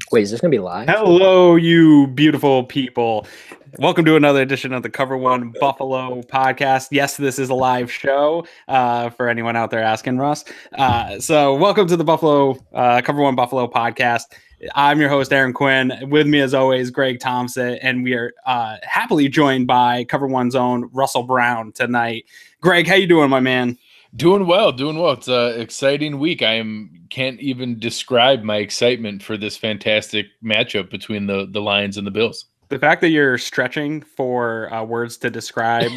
Wait, is this going to be live? Hello, you beautiful people. Welcome to another edition of the Cover One Buffalo podcast. Yes, this is a live show for anyone out there asking, Russ. So welcome to the Cover One Buffalo podcast. I'm your host, Aaron Quinn. With me, as always, Greg Thompson, and we are happily joined by Cover One's own Russel Brown tonight. Greg, how you doing, my man? Doing well. It's an exciting week. Can't even describe my excitement for this fantastic matchup between the Lions and the Bills. The fact that you're stretching for words to describe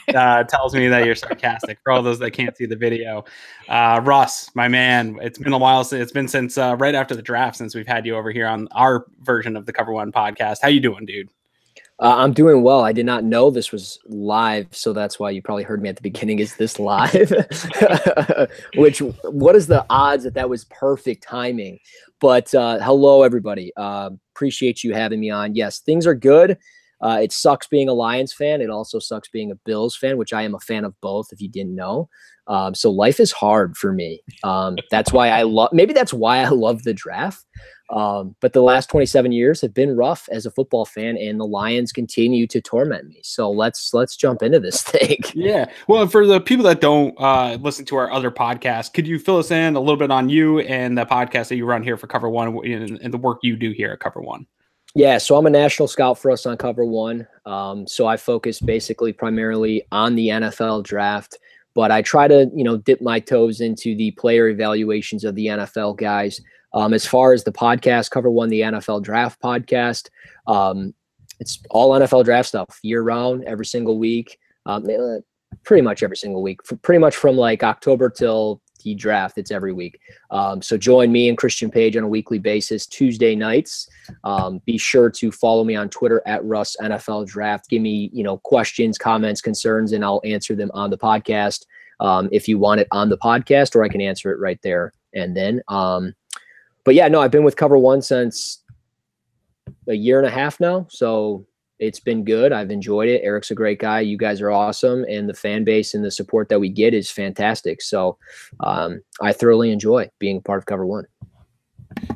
tells me that you're sarcastic. For all those that can't see the video, Russ, my man, it's been a while. It's been since right after the draft since we've had you over here on our version of the Cover One podcast. How you doing, dude? I'm doing well. I did not know this was live, so that's why you probably heard me at the beginning. Is this live? What is the odds that was perfect timing? But hello, everybody. Appreciate you having me on. Yes, things are good. It sucks being a Lions fan. It also sucks being a Bills fan, which I am a fan of both, if you didn't know. So life is hard for me. That's why I love the draft. But the last 27 years have been rough as a football fan, and the Lions continue to torment me. So let's jump into this thing. Yeah. Well, for the people that don't listen to our other podcasts, could you fill us in a little bit on you and the podcast that you run here for Cover One and the work you do here at Cover One? Yeah, so I'm a national scout for us on Cover One. So I focus basically primarily on the NFL draft, but I try to, dip my toes into the player evaluations of the NFL guys. As far as the podcast, Cover One, the NFL Draft podcast, it's all NFL draft stuff year round, every single week, pretty much every single week, pretty much from like October till the draft. It's every week. So join me and Christian Page on a weekly basis, Tuesday nights. Be sure to follow me on Twitter at Russ NFL Draft. Give me, questions, comments, concerns, and I'll answer them on the podcast. If you want it on the podcast, or I can answer it right there and then. But yeah, no, I've been with Cover One since a year and a half now. So it's been good. I've enjoyed it. Eric's a great guy. You guys are awesome. And the fan base and the support that we get is fantastic. So I thoroughly enjoy being a part of Cover One.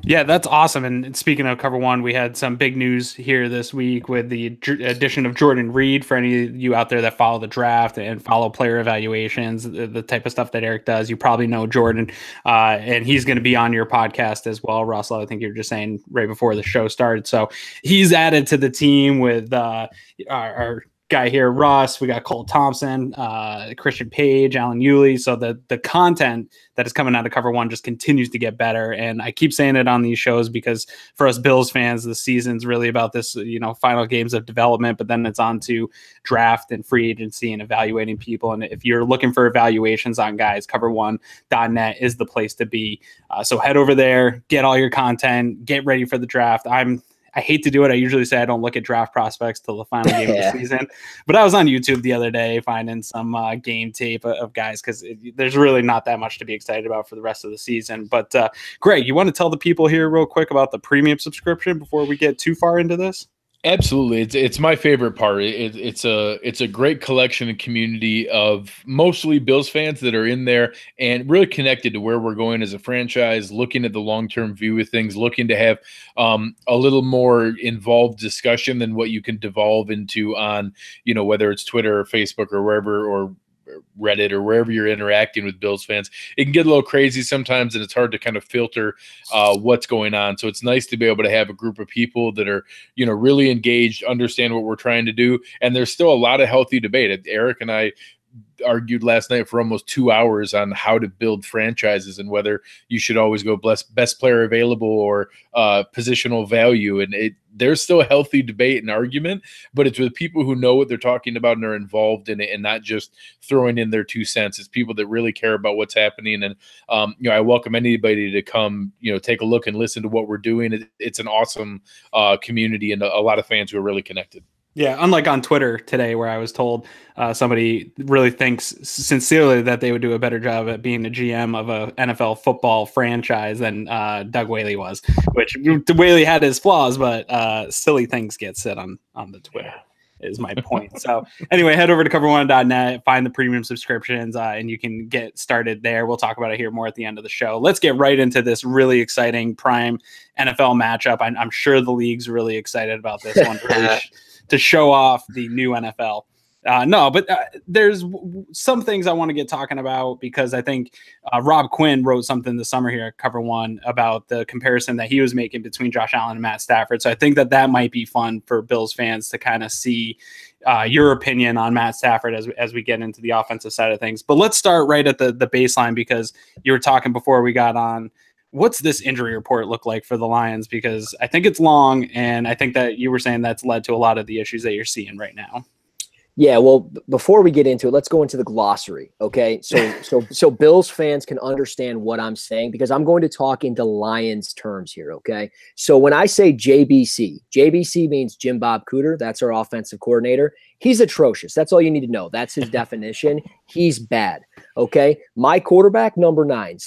Yeah, that's awesome. And speaking of Cover One, we had some big news here this week with the addition of Jordan Reed. For any of you out there that follow the draft and follow player evaluations, the type of stuff that Eric does, you probably know Jordan. And he's going to be on your podcast as well, Russell. I think you were just saying right before the show started. So he's added to the team with our guy here, Russ. We got Cole Thompson, Christian Page, Alan Yulee. So the content that is coming out of Cover One just continues to get better. And I keep saying it on these shows because for us Bills fans, the season's really about this, final games of development, but then it's on to draft and free agency and evaluating people. And if you're looking for evaluations on guys, cover1.net is the place to be. So head over there, get all your content, get ready for the draft. I hate to do it. I usually say I don't look at draft prospects till the final game of the season. But I was on YouTube the other day finding some game tape of guys because there's really not that much to be excited about for the rest of the season. But Greg, you want to tell the people here real quick about the premium subscription before we get too far into this? Absolutely. It's my favorite part. It's a great collection and community of mostly Bills fans that are in there and really connected to where we're going as a franchise, looking at the long-term view of things, looking to have a little more involved discussion than what you can devolve into on, whether it's Twitter or Facebook or wherever, or Reddit or wherever you're interacting with Bills fans. It can get a little crazy sometimes, and it's hard to kind of filter what's going on. So it's nice to be able to have a group of people that are, really engaged, understand what we're trying to do. And there's still a lot of healthy debate. Eric and I argued last night for almost 2 hours on how to build franchises and whether you should always go best player available or positional value. And there's still a healthy debate and argument, but it's with people who know what they're talking about and are involved in it and not just throwing in their 2 cents. It's people that really care about what's happening. And, I welcome anybody to come, take a look and listen to what we're doing. It's an awesome community and a lot of fans who are really connected. Yeah, unlike on Twitter today where I was told somebody really thinks sincerely that they would do a better job at being the GM of a NFL football franchise than Doug Whaley was, which Whaley had his flaws, but silly things get said on the Twitter. is my point. So anyway, head over to cover1.net, find the premium subscriptions, and you can get started there. We'll talk about it here more at the end of the show. Let's get right into this really exciting prime NFL matchup. I'm sure the league's really excited about this one to show off the new NFL. But there's some things I want to get talking about, because I think Rob Quinn wrote something this summer here at Cover One about the comparison that he was making between Josh Allen and Matt Stafford. So I think that might be fun for Bills fans to kind of see your opinion on Matt Stafford as we get into the offensive side of things. But let's start right at the baseline, because you were talking before we got on. What's this injury report look like for the Lions? Because I think it's long, and I think that you were saying that's led to a lot of the issues that you're seeing right now. Yeah, well, before we get into it, let's go into the glossary, okay? So Bills fans can understand what I'm saying, because I'm going to talk into Lions terms here, okay? So when I say JBC means Jim Bob Cooter. That's our offensive coordinator. He's atrocious. That's all you need to know. That's his definition. He's bad, okay? My quarterback, number 9,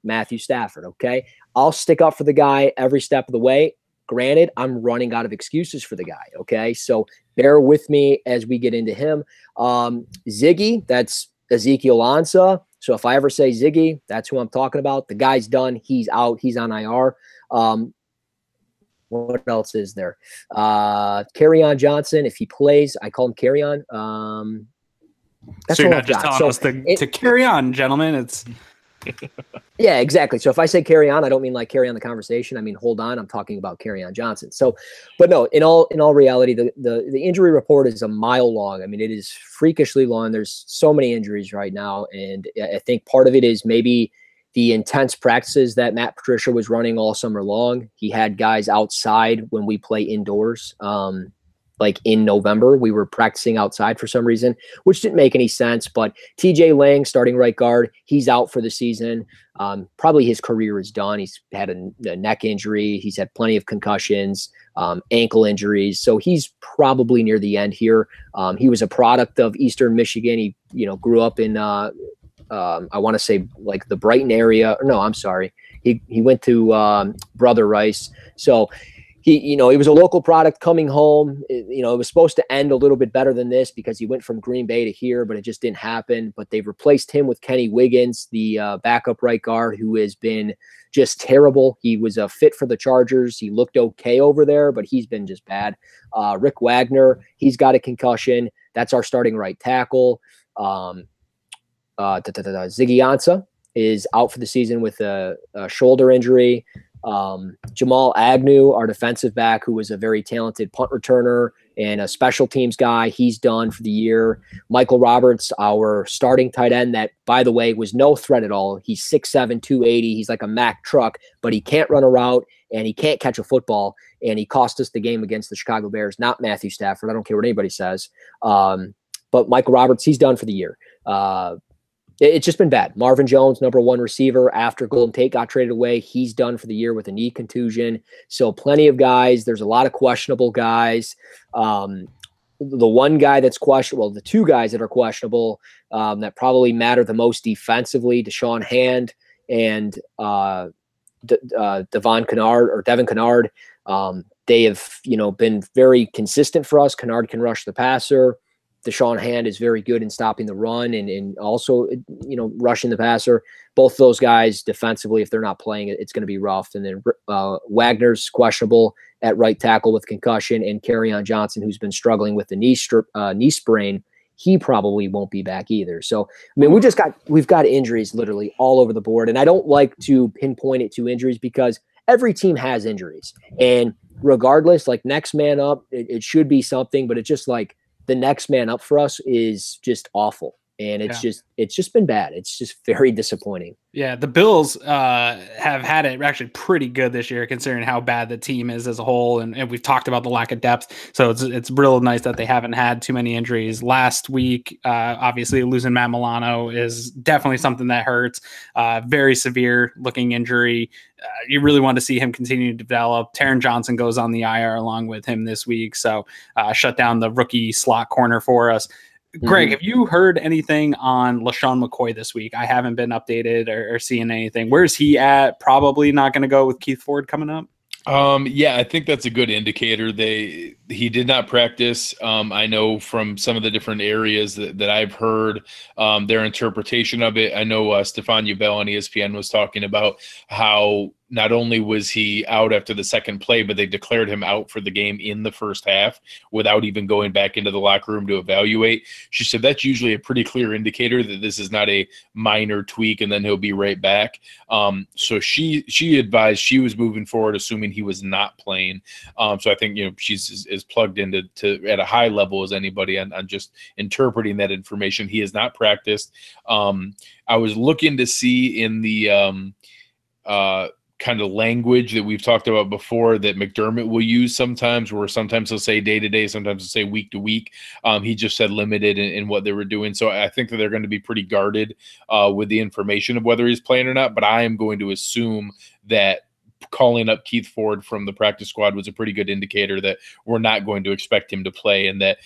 Matthew Stafford, okay? I'll stick up for the guy every step of the way. Granted, I'm running out of excuses for the guy, okay? So bear with me as we get into him. Ziggy, that's Ezekiel Ansah. So if I ever say Ziggy, that's who I'm talking about. The guy's done. He's out. He's on IR. What else is there? Kerryon Johnson, if he plays, I call him Kerryon. That's so you're not just telling us to carry on, gentlemen. It's yeah, exactly. So if I say carry on, I don't mean like carry on the conversation. I mean, hold on. I'm talking about Kerryon Johnson. So, but no, in all reality, the injury report is a mile long. I mean, it is freakishly long. There's so many injuries right now. And I think part of it is maybe the intense practices that Matt Patricia was running all summer long. He had guys outside when we play indoors. Like in November, we were practicing outside for some reason, which didn't make any sense. But TJ Lang, starting right guard, he's out for the season. Probably his career is done. He's had a neck injury. He's had plenty of concussions, ankle injuries. So he's probably near the end here. He was a product of Eastern Michigan. He, grew up in, I want to say like the Brighton area. No, I'm sorry. He went to Brother Rice. So he was a local product coming home. It was supposed to end a little bit better than this, because he went from Green Bay to here, but it just didn't happen. But they've replaced him with Kenny Wiggins, the backup right guard, who has been just terrible. He was a fit for the Chargers. He looked okay over there, but he's been just bad. Rick Wagner, he's got a concussion. That's our starting right tackle. Ziggy Ansah is out for the season with a shoulder injury. Jamal Agnew, our defensive back, who was a very talented punt returner and a special teams guy, he's done for the year. Michael Roberts, our starting tight end, that, by the way, was no threat at all. He's 6'7", 280. He's like a Mack truck, but he can't run a route and he can't catch a football. And he cost us the game against the Chicago Bears, not Matthew Stafford. I don't care what anybody says. But Michael Roberts, he's done for the year. It's just been bad. Marvin Jones, number 1 receiver, after Golden Tate got traded away, he's done for the year with a knee contusion. So plenty of guys. There's a lot of questionable guys. The one guy that's questionable, the 2 guys that are questionable, that probably matter the most defensively, Deshaun Hand and Devin Kennard. They have, been very consistent for us. Kennard can rush the passer. Deshaun Hand is very good in stopping the run and also, rushing the passer. Both of those guys defensively, if they're not playing, it's going to be rough. And then Wagner's questionable at right tackle with concussion, and Kerryon Johnson, who's been struggling with the knee sprain, he probably won't be back either. So, I mean, we've got injuries literally all over the board. And I don't like to pinpoint it to injuries, because every team has injuries. And regardless, like next man up, it should be something, but it's just like, the next man up for us is just awful. And it's just been bad. It's just very disappointing. Yeah, the Bills have had it actually pretty good this year, considering how bad the team is as a whole. And we've talked about the lack of depth. So it's real nice that they haven't had too many injuries. Last week, obviously, losing Matt Milano is definitely something that hurts. Very severe looking injury. You really want to see him continue to develop. Taron Johnson goes on the IR along with him this week. So shut down the rookie slot corner for us. Greg, have you heard anything on LaShawn McCoy this week? I haven't been updated or seeing anything. Where's he at? Probably not going to go with Keith Ford coming up. Yeah, I think that's a good indicator. He did not practice. I know from some of the different areas that I've heard their interpretation of it. I know Stefan Ubel on ESPN was talking about how not only was he out after the second play, but they declared him out for the game in the first half without even going back into the locker room to evaluate. She said that's usually a pretty clear indicator that this is not a minor tweak and then he'll be right back. So she advised she was moving forward, assuming he was not playing. So I think, she's as plugged into at a high level as anybody on just interpreting that information. He has not practiced. I was looking to see in the kind of language that we've talked about before that McDermott will use sometimes, where sometimes he'll say day to day, sometimes he'll say week to week. He just said limited in what they were doing. So I think that they're going to be pretty guarded with the information of whether he's playing or not. But I am going to assume that calling up Keith Ford from the practice squad was a pretty good indicator that we're not going to expect him to play and that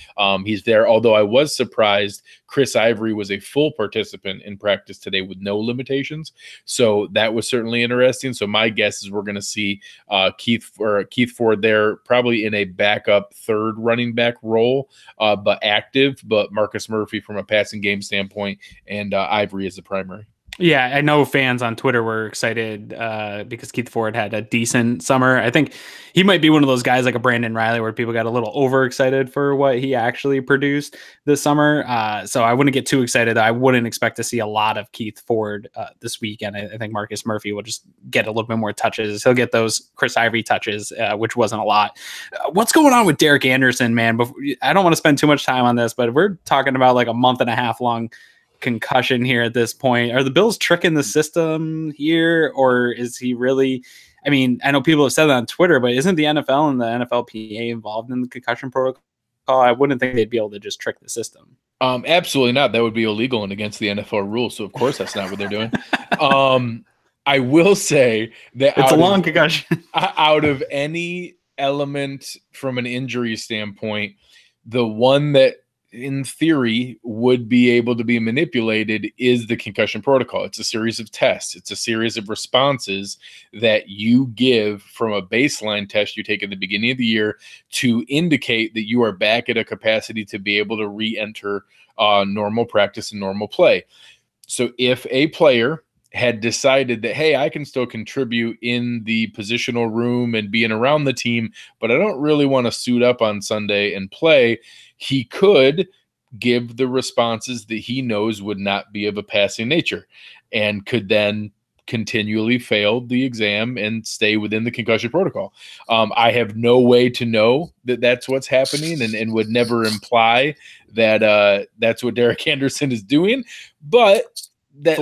he's there. Although I was surprised Chris Ivory was a full participant in practice today with no limitations. So that was certainly interesting. So my guess is we're going to see Keith Ford there, probably in a backup third running back role, but active, but Marcus Murphy from a passing game standpoint, and Ivory is the primary. Yeah, I know fans on Twitter were excited because Keith Ford had a decent summer. I think he might be one of those guys like a Brandon Riley where people got a little overexcited for what he actually produced this summer. So I wouldn't get too excited. I wouldn't expect to see a lot of Keith Ford this weekend. I think Marcus Murphy will just get a little bit more touches. He'll get those Chris Ivory touches, which wasn't a lot. What's going on with Derek Anderson, man? I don't want to spend too much time on this, but we're talking about like a month and a half long concussion here at this point. Are the Bills tricking the system here, or is he really? I mean, I know people have said that on Twitter, but isn't the NFL and the NFLPA involved in the concussion protocol? I wouldn't think they'd be able to just trick the system. Absolutely not. That would be illegal and against the NFL rules. So of course that's not what they're doing. I will say that it's a long concussion. Out of any element from an injury standpoint, the one that in theory would be able to be manipulated is the concussion protocol. It's a series of tests. It's a series of responses that you give from a baseline test you take at the beginning of the year to indicate that you are back at a capacity to be able to re-enter normal practice and normal play. So if a player had decided that, hey, I can still contribute in the positional room and being around the team, but I don't really want to suit up on Sunday and play, he could give the responses that he knows would not be of a passing nature and could then continually fail the exam and stay within the concussion protocol. I have no way to know that that's what's happening and would never imply that that's what Derek Anderson is doing, but that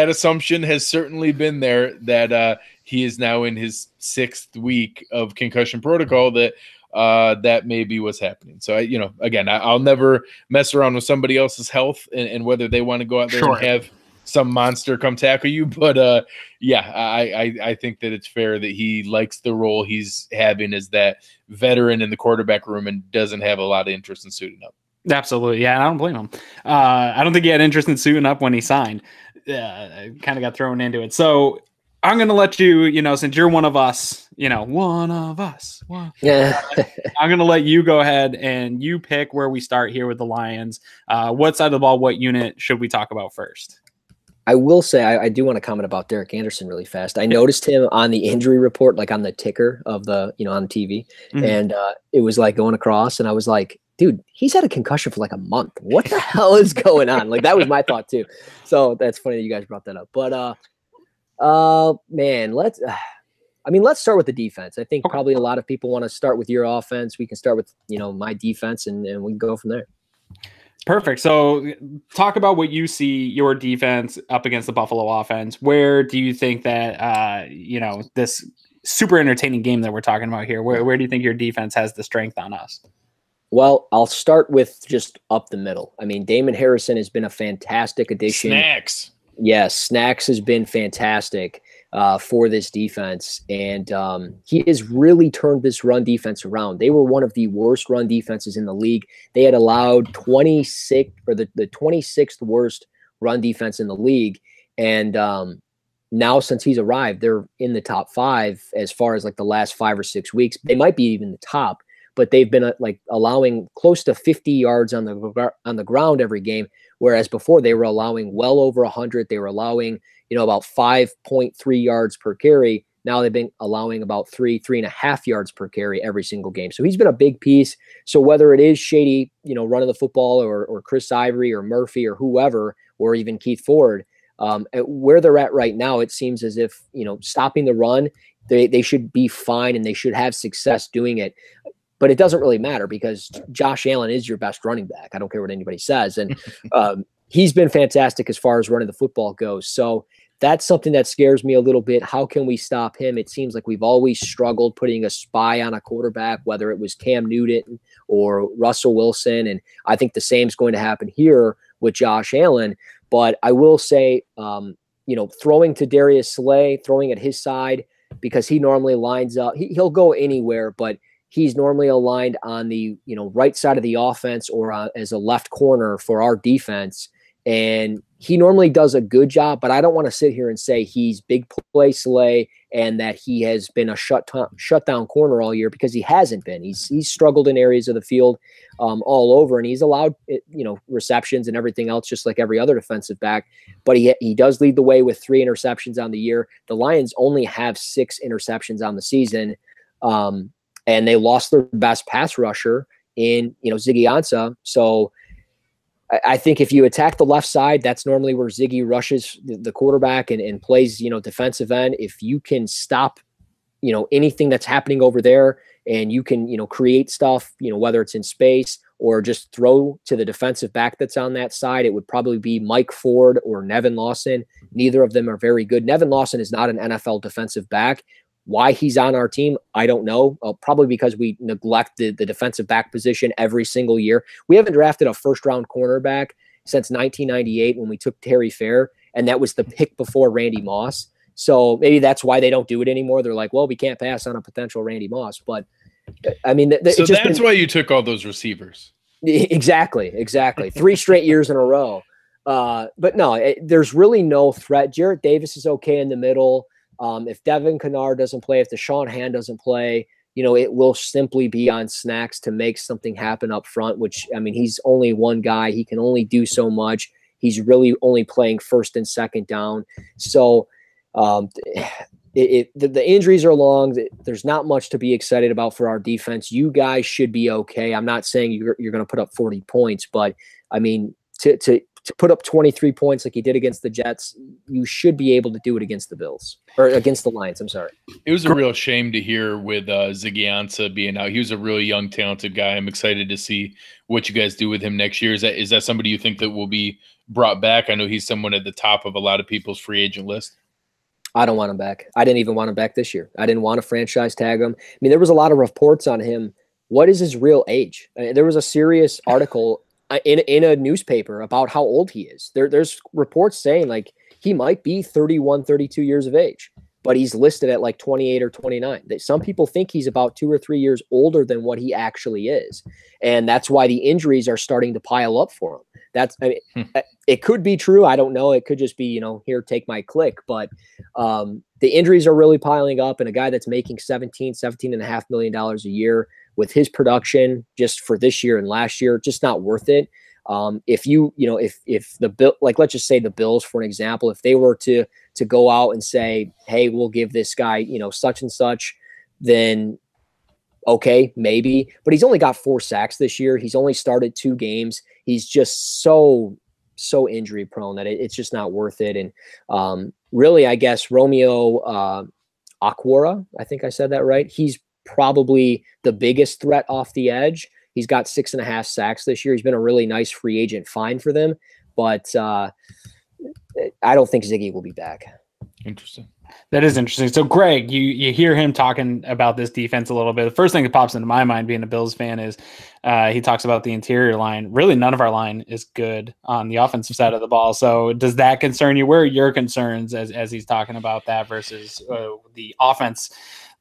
assumption has certainly been there that he is now in his 6th week of concussion protocol, that may be what's happening. So again, I'll never mess around with somebody else's health and whether they want to go out there and have some monster come tackle you. But I think that it's fair that he likes the role he's having as that veteran in the quarterback room and doesn't have a lot of interest in suiting up. Absolutely. Yeah, I don't blame him. I don't think he had interest in suiting up when he signed. Kind of got thrown into it. So I'm going to let you, since you're one of us, I'm going to let you go ahead and you pick where we start here with the Lions. What side of the ball, what unit should we talk about first? I will say I do want to comment about Derek Anderson really fast. I noticed him on the injury report, like on the ticker of the, on TV, and it was like going across, and I was like, dude, he's had a concussion for like a month. What the hell is going on? Like, that was my thought too. So that's funny that you guys brought that up. But man, let's start with the defense. I think probably a lot of people want to start with your offense. We can start with, my defense and we can go from there. Perfect. So talk about what you see your defense up against the Buffalo offense. Where do you think that, this super entertaining game that we're talking about here, where do you think your defense has the strength on us? Well, I'll start with just up the middle. I mean, Damon Harrison has been a fantastic addition. Snacks. Yes, Snacks has been fantastic for this defense, and he has really turned this run defense around. They were one of the worst run defenses in the league. They had allowed 26 or the 26th worst run defense in the league, and now since he's arrived, they're in the top 5 as far as like the last 5 or 6 weeks. They might be even the top, but they've been like allowing close to 50 yards on the ground every game, whereas before they were allowing well over 100. They were allowing, about 5.3 yards per carry. Now they've been allowing about 3.5 yards per carry every single game. So he's been a big piece. So whether it is Shady, running the football, or Chris Ivory or Murphy or whoever, or even Keith Ford, where they're at right now, it seems as if, stopping the run, they should be fine and they should have success doing it. But it doesn't really matter because Josh Allen is your best running back. I don't care what anybody says. And he's been fantastic as far as running the football goes. So that's something that scares me a little bit. How can we stop him? It seems like we've always struggled putting a spy on a quarterback, whether it was Cam Newton or Russell Wilson. And I think the same is going to happen here with Josh Allen. But I will say, throwing to Darius Slay, throwing at his side, because he normally lines up. He'll go anywhere, but he's normally aligned on the right side of the offense or as a left corner for our defense. And he normally does a good job, but I don't want to sit here and say he's big play Slay and that he has been a shutdown corner all year, because he hasn't been. He's struggled in areas of the field all over, and he's allowed receptions and everything else just like every other defensive back. But he does lead the way with 3 interceptions on the year. The Lions only have 6 interceptions on the season, and they lost their best pass rusher in Ziggy Ansah. So I think if you attack the left side, that's normally where Ziggy rushes the quarterback and plays, defensive end. If you can stop, anything that's happening over there, and you can, create stuff, whether it's in space or just throw to the defensive back that's on that side, it would probably be Mike Ford or Nevin Lawson. Neither of them are very good. Nevin Lawson is not an NFL defensive back. Why he's on our team, I don't know. Probably because we neglect the defensive back position every single year. We haven't drafted a first-round cornerback since 1998 when we took Terry Fair, and that was the pick before Randy Moss. So maybe that's why they don't do it anymore. They're like, well, we can't pass on a potential Randy Moss. But, I mean, so that's why you took all those receivers. Exactly. 3 straight years in a row. But no, there's really no threat. Jarrett Davis is okay in the middle. If Devin Kennard doesn't play, if Deshaun Hand doesn't play, it will simply be on Snacks to make something happen up front, which, I mean, he's only one guy. He can only do so much. He's really only playing first and second down. So the injuries are long. There's not much to be excited about for our defense. You guys should be okay. I'm not saying you're going to put up 40 points, but I mean, to put up 23 points like he did against the Jets, you should be able to do it against the Bills or against the Lions. I'm sorry. It was a real shame to hear with Ziggy Ansah being out. He was a really young, talented guy. I'm excited to see what you guys do with him next year. Is that somebody you think that will be brought back? I know he's someone at the top of a lot of people's free agent list. I don't want him back. I didn't even want him back this year. I didn't want to franchise tag him. I mean, there was a lot of reports on him. What is his real age? There was a serious article in a newspaper about how old he is. There's reports saying like he might be 31, 32 years of age, but he's listed at like 28 or 29. Some people think he's about 2 or 3 years older than what he actually is. And that's why the injuries are starting to pile up for him. It could be true. I don't know. It could just be, here, take my click. But the injuries are really piling up. And a guy that's making $17.5 million a year with his production just for this year and last year, just not worth it. If the Bill, like, let's just say the Bills, for an example, if they were to go out and say, hey, we'll give this guy, such and such, then okay, maybe. But he's only got 4 sacks this year. He's only started 2 games. He's just so injury prone that it's just not worth it. And really, I guess Romeo Okwara, I think I said that right. He's probably the biggest threat off the edge. He's got 6.5 sacks this year. He's been a really nice free agent find for them, but I don't think Ziggy will be back. Interesting. That is interesting. So, Greg, you hear him talking about this defense a little bit. The first thing that pops into my mind, being a Bills fan, is he talks about the interior line. Really, none of our line is good on the offensive side of the ball. So, does that concern you? Where are your concerns as he's talking about that versus the offense,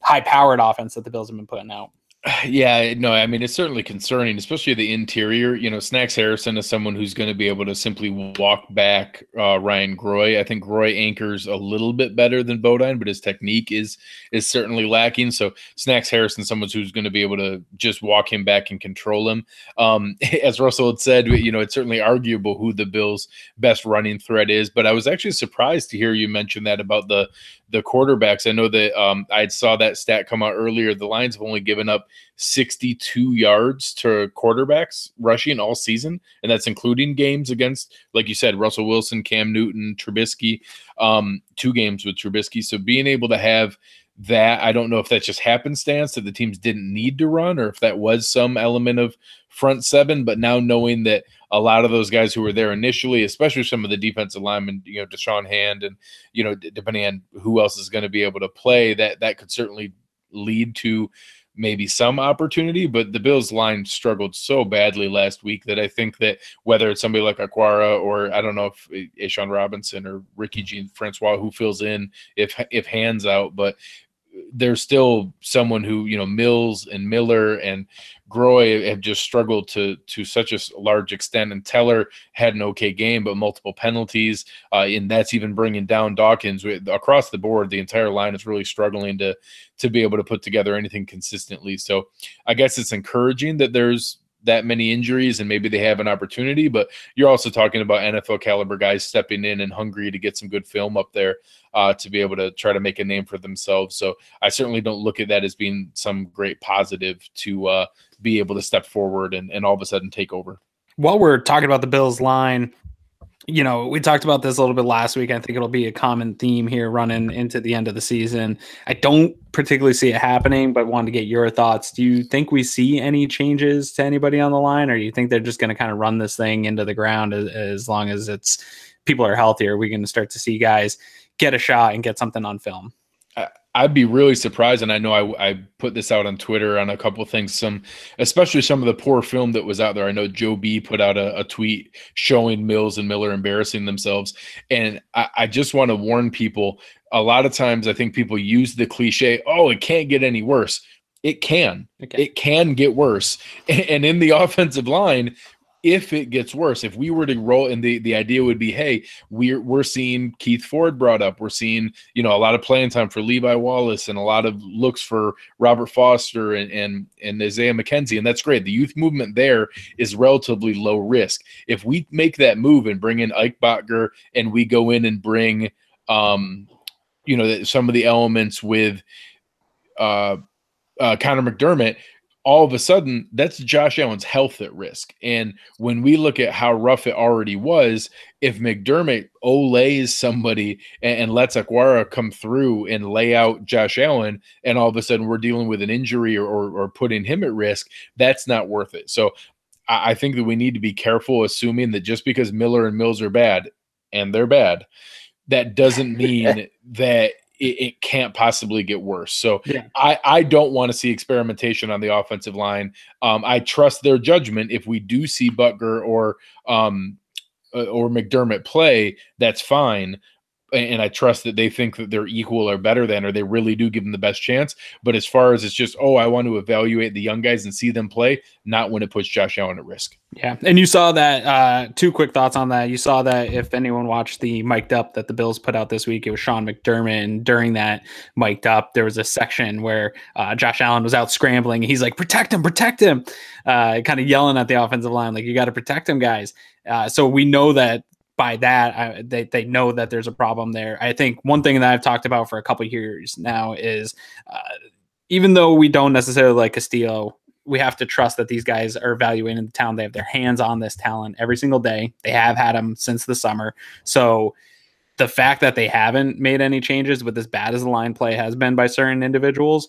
high-powered offense that the Bills have been putting out? Yeah, no, I mean, it's certainly concerning, especially the interior. Snacks Harrison is someone who's going to be able to simply walk back Ryan Groy. I think Groy anchors a little bit better than Bodine, but his technique is certainly lacking. So Snacks Harrison, someone who's going to be able to just walk him back and control him. As Russell had said, it's certainly arguable who the Bills' best running threat is, but I was actually surprised to hear you mention that about the quarterbacks. I know that I saw that stat come out earlier. The Lions have only given up 62 yards to quarterbacks rushing all season, and that's including games against, like you said, Russell Wilson, Cam Newton, Trubisky, 2 games with Trubisky. So being able to have that, I don't know if that's just happenstance that the teams didn't need to run, or if that was some element of front seven, but now knowing that a lot of those guys who were there initially, especially some of the defensive linemen, Deshaun Hand, and, depending on who else is going to be able to play, that could certainly lead to maybe some opportunity. But the Bills line struggled so badly last week that I think that whether it's somebody like Aquara, or I don't know if Ashawn Robinson or Ricky Jean Francois who fills in if Hand's out, but there's still someone who, Mills and Miller and Groy have just struggled to such a large extent. And Teller had an okay game, but multiple penalties. And that's even bringing down Dawkins. Across the board, the entire line is really struggling to be able to put together anything consistently. So I guess it's encouraging that there's that many injuries and maybe they have an opportunity, but you're also talking about NFL caliber guys stepping in and hungry to get some good film up there to be able to try to make a name for themselves. So I certainly don't look at that as being some great positive to be able to step forward and all of a sudden take over. While we're talking about the Bills line, we talked about this a little bit last week. I think it'll be a common theme here running into the end of the season. I don't particularly see it happening, but wanted to get your thoughts. Do you think we see any changes to anybody on the line, or do you think they're just going to kind of run this thing into the ground as long as people are healthy? Or are we going to start to see guys get a shot and get something on film? I'd be really surprised, and I know I put this out on Twitter on a couple of things, especially some of the poor film that was out there. I know Joe B put out a tweet showing Mills and Miller embarrassing themselves, and I just want to warn people. A lot of times I think people use the cliche, oh, it can't get any worse. It can. Okay. It can get worse. And in the offensive line, if it gets worse, if we were to roll, and the idea would be, hey, we're seeing Keith Ford brought up. We're seeing, a lot of playing time for Levi Wallace and a lot of looks for Robert Foster and Isaiah McKenzie. And that's great. The youth movement there is relatively low risk. If we make that move and bring in Ike Botger and we go in and bring, some of the elements with Connor McDermott, all of a sudden, that's Josh Allen's health at risk. And when we look at how rough it already was, if McDermott olays somebody and lets Aquara come through and lay out Josh Allen, and all of a sudden we're dealing with an injury or putting him at risk, that's not worth it. So I think that we need to be careful assuming that just because Miller and Mills are bad, and they're bad, that doesn't mean that it can't possibly get worse. So yeah. I don't want to see experimentation on the offensive line. I trust their judgment. If we do see Butker or McDermott play, that's fine. And I trust that they think that they're equal or better than, or they really do give them the best chance. But as far as it's just, I want to evaluate the young guys and see them play, not when it puts Josh Allen at risk. Yeah. And you saw that, 2 quick thoughts on that. You saw that if anyone watched the mic'd up that the Bills put out this week, it was Sean McDermott. And during that mic'd up, there was a section where Josh Allen was out scrambling. He's like, protect him, kind of yelling at the offensive line, like, you got to protect him, guys. So we know that by that, they know that there's a problem there. I think one thing that I've talked about for a couple of years now is even though we don't necessarily like Castillo, we have to trust that these guys are evaluating the talent. They have their hands on this talent every single day. They have had them since the summer. So the fact that they haven't made any changes with as bad as the line play has been by certain individuals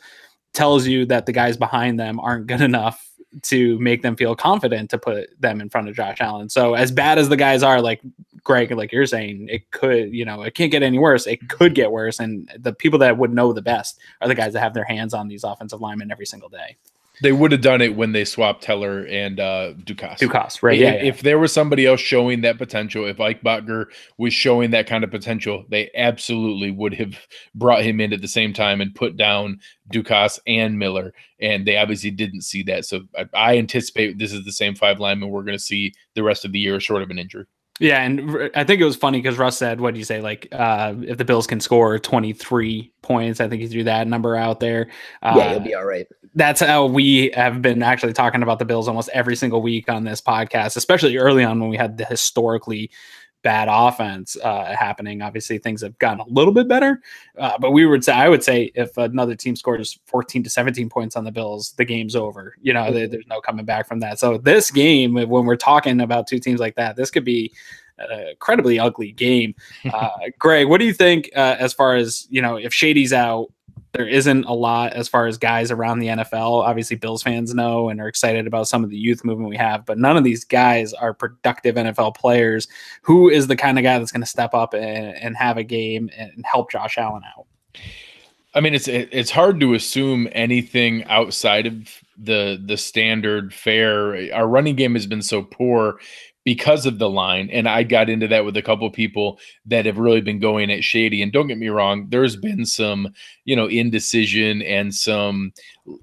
tells you that the guys behind them aren't good enough to make them feel confident to put them in front of Josh Allen. So as bad as the guys are, like Greg, like you're saying, it could, it can't get any worse. It could get worse. And the people that would know the best are the guys that have their hands on these offensive linemen every single day. They would have done it when they swapped Teller and Dukas. Dukas, right? If there was somebody else showing that potential, if Ike Botger was showing that kind of potential, they absolutely would have brought him in at the same time and put down Dukas and Miller. And they obviously didn't see that. So I anticipate this is the same 5 linemen we're going to see the rest of the year, short of an injury. Yeah, and I think it was funny because Russ said, what did you say? Like, if the Bills can score 23 points, I think he threw that number out there. Yeah, you'll be all right. That's how we have been actually talking about the Bills almost every single week on this podcast, especially early on when we had the historically bad offense happening. Obviously, things have gotten a little bit better, but I would say if another team scores 14 to 17 points on the Bills, the game's over. There's no coming back from that. So this game, when we're talking about two teams like that, this could be an incredibly ugly game. Greg, what do you think as far as, if Shady's out, there isn't a lot as far as guys around the NFL. Obviously, Bills fans know and are excited about some of the youth movement we have, but none of these guys are productive NFL players. Who is the kind of guy that's going to step up and have a game and help Josh Allen out? I mean, it's hard to assume anything outside of the standard fare. Our running game has been so poor because of the line. And I got into that with a couple of people that have really been going at Shady. And don't get me wrong, there's been some, indecision and some,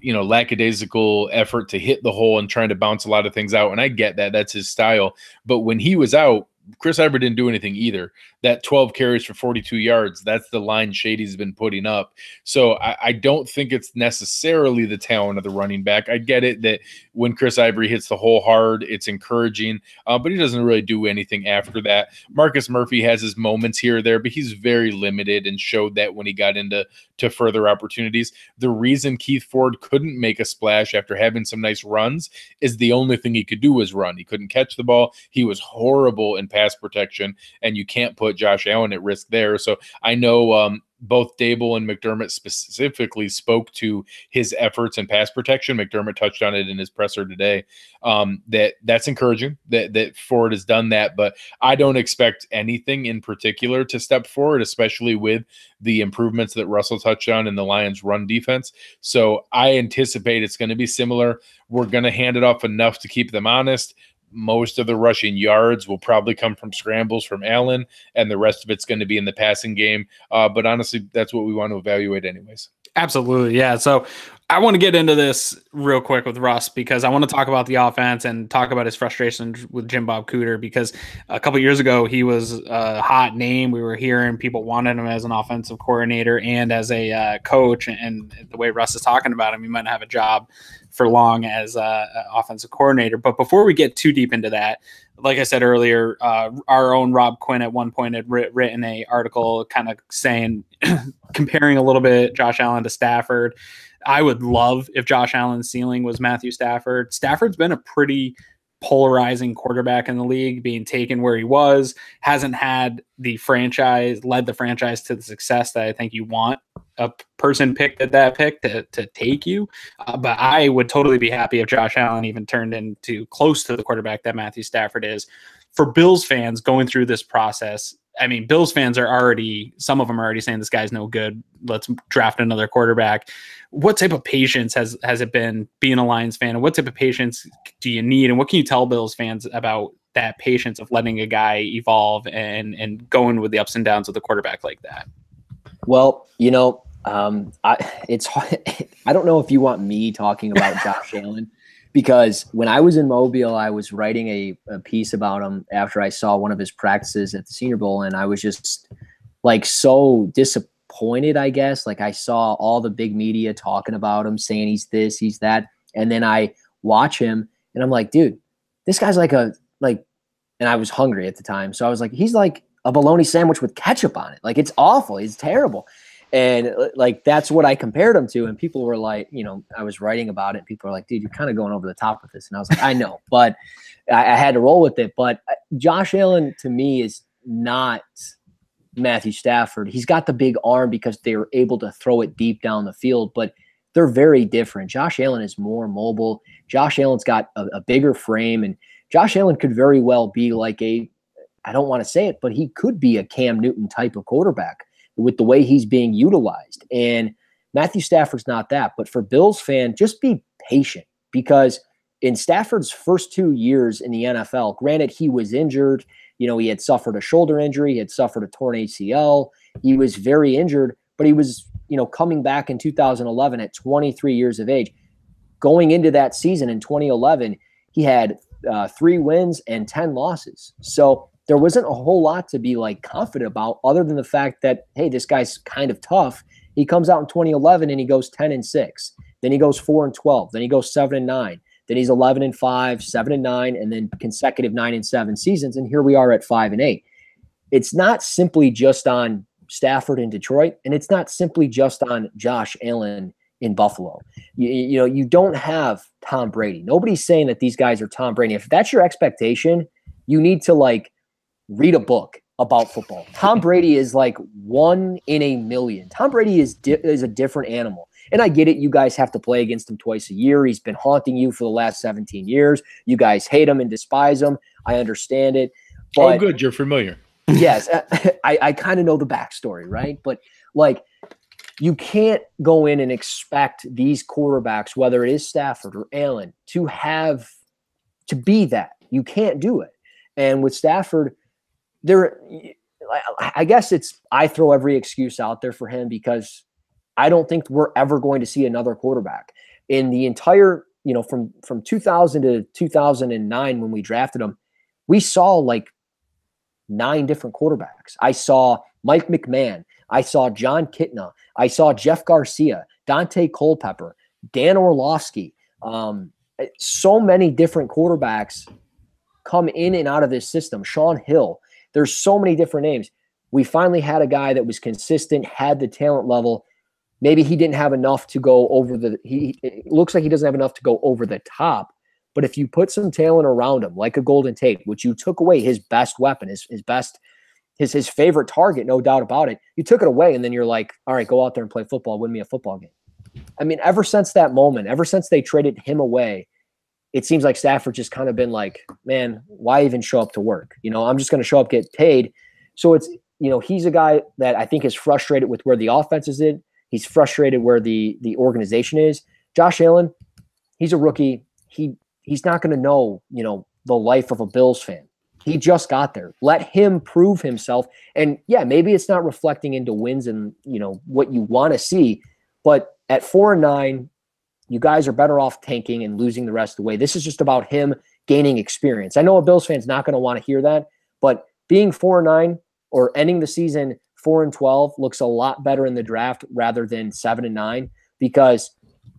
lackadaisical effort to hit the hole and trying to bounce a lot of things out. And I get that. That's his style. But when he was out, Chris Ivory didn't do anything either. That 12 carries for 42 yards, that's the line Shady's been putting up. So I don't think it's necessarily the talent of the running back. I get it that when Chris Ivory hits the hole hard, it's encouraging, but he doesn't really do anything after that. Marcus Murphy has his moments here or there, but he's very limited and showed that when he got into further opportunities. The reason Keith Ford couldn't make a splash after having some nice runs is the only thing he could do was run. He couldn't catch the ball. He was horrible in pass protection, and you can't put Josh Allen at risk there. So I know both Dable and McDermott specifically spoke to his efforts in pass protection. McDermott touched on it in his presser today. That's encouraging that Ford has done that, but I don't expect anything in particular to step forward, especially with the improvements that Russell touched on in the Lions run defense. So I anticipate it's going to be similar. We're going to hand it off enough to keep them honest. Most of the rushing yards will probably come from scrambles from Allen, and the rest of it's going to be in the passing game. But honestly, that's what we want to evaluate anyways. Absolutely. Yeah. So I want to get into this real quick with Russ because I want to talk about the offense and talk about his frustration with Jim Bob Cooter, because a couple of years ago, he was a hot name. We were hearing people wanted him as an offensive coordinator and as a coach. And the way Russ is talking about him, he might not have a job for long as an offensive coordinator. But before we get too deep into that, like I said earlier, our own Rob Quinn at one point had written an article kind of saying, comparing a little bit Josh Allen to Stafford. I would love if Josh Allen's ceiling was Matthew Stafford. Stafford's been a pretty polarizing quarterback in the league, being taken where he was, hasn't had led the franchise to the success that I think you want a person picked at that pick to take you. But I would totally be happy if Josh Allen even turned into close to the quarterback that Matthew Stafford is. For Bills fans going through this process, I mean, Bills fans are some of them are already saying this guy's no good. Let's draft another quarterback. What type of patience has it been being a Lions fan? And what type of patience do you need? And what can you tell Bills fans about that patience of letting a guy evolve and going with the ups and downs of the quarterback like that? Well, it's hard. I don't know if you want me talking about Josh Allen, because when I was in Mobile, I was writing a piece about him after I saw one of his practices at the Senior Bowl, and I was just like so disappointed, I guess. Like I saw all the big media talking about him, saying he's this, he's that, and then I watch him, and I'm like, dude, this guy's and I was hungry at the time, so I was like, he's like a bologna sandwich with ketchup on it. Like it's awful, it's terrible. And like, that's what I compared him to. And people were like, I was writing about it. People were like, dude, you're kind of going over the top with this. And I was like, I know, but I had to roll with it. But Josh Allen to me is not Matthew Stafford. He's got the big arm because they were able to throw it deep down the field, but they're very different. Josh Allen is more mobile. Josh Allen's got a bigger frame, and Josh Allen could very well be like I don't want to say it, but he could be a Cam Newton type of quarterback with the way he's being utilized. And Matthew Stafford's not that. But for Bills fan, just be patient, because in Stafford's first 2 years in the NFL, granted, he was injured. He had suffered a shoulder injury. He had suffered a torn ACL. He was very injured, but he was, coming back in 2011 at 23 years of age. Going into that season in 2011, he had 3 wins and 10 losses. So there wasn't a whole lot to be confident about, other than the fact that, hey, this guy's kind of tough. He comes out in 2011 and he goes 10-6. Then he goes 4-12. Then he goes 7-9. Then he's 11-5, 7-9, and then consecutive 9-7 seasons. And here we are at 5-8. It's not simply just on Stafford in Detroit, and it's not simply just on Josh Allen in Buffalo. You don't have Tom Brady. Nobody's saying that these guys are Tom Brady. If that's your expectation, you need to read a book about football. Tom Brady is 1 in a million. Tom Brady is a different animal. And I get it. You guys have to play against him twice a year. He's been haunting you for the last 17 years. You guys hate him and despise him. I understand it. But, good. You're familiar. Yes. I kind of know the backstory, right? But you can't go in and expect these quarterbacks, whether it is Stafford or Allen, to be that. You can't do it. And with Stafford, I guess I throw every excuse out there for him, because I don't think we're ever going to see another quarterback in the entire, from 2000 to 2009 when we drafted him. We saw 9 different quarterbacks. I saw Mike McMahon. I saw John Kitna. I saw Jeff Garcia, Dante Culpepper, Dan Orlovsky. So many different quarterbacks come in and out of this system. Sean Hill. There's so many different names. We finally had a guy that was consistent, had the talent level. Maybe he didn't have enough to go over it looks like he doesn't have enough to go over the top. But if you put some talent around him, like a Golden Tate, which you took away his best weapon, his favorite target, no doubt about it, you took it away, and then you're like, all right, go out there and play football, win me a football game. I mean, ever since that moment, ever since they traded him away, it seems like Stafford just kind of been like, man, why even show up to work? I'm just going to show up, get paid. So it's, he's a guy that I think is frustrated with where the offense is in. He's frustrated where the organization is. Josh Allen, he's a rookie. He's not going to know, the life of a Bills fan. He just got there. Let him prove himself. And yeah, maybe it's not reflecting into wins and, what you want to see. But at 4-9, you guys are better off tanking and losing the rest of the way. This is just about him gaining experience. I know a Bills fan's not going to want to hear that, but being 4-9 or ending the season 4-12 looks a lot better in the draft rather than 7-9, because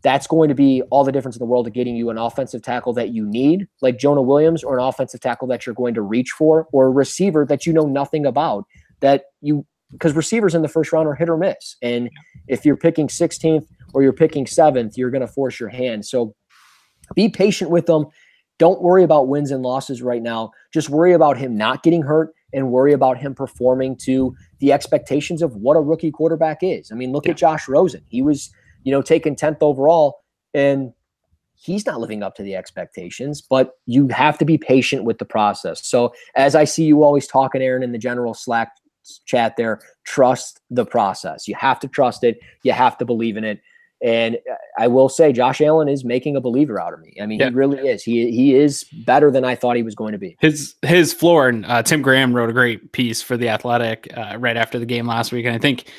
that's going to be all the difference in the world of getting you an offensive tackle that you need, like Jonah Williams, or an offensive tackle that you're going to reach for, or a receiver that you know nothing about, because receivers in the first round are hit or miss. And if you're picking 16th or you're picking 7th, you're going to force your hand. So be patient with them. Don't worry about wins and losses right now. Just worry about him not getting hurt and worry about him performing to the expectations of what a rookie quarterback is. I mean, look at Josh Rosen. He was, taken 10th overall, and he's not living up to the expectations, but you have to be patient with the process. So as I see you always talking, Aaron, in the general Slack chat there, trust the process. You have to trust it. You have to believe in it. And I will say Josh Allen is making a believer out of me. I mean, he really is. He is better than I thought he was going to be. His floor, and Tim Graham wrote a great piece for The Athletic right after the game last week. And I think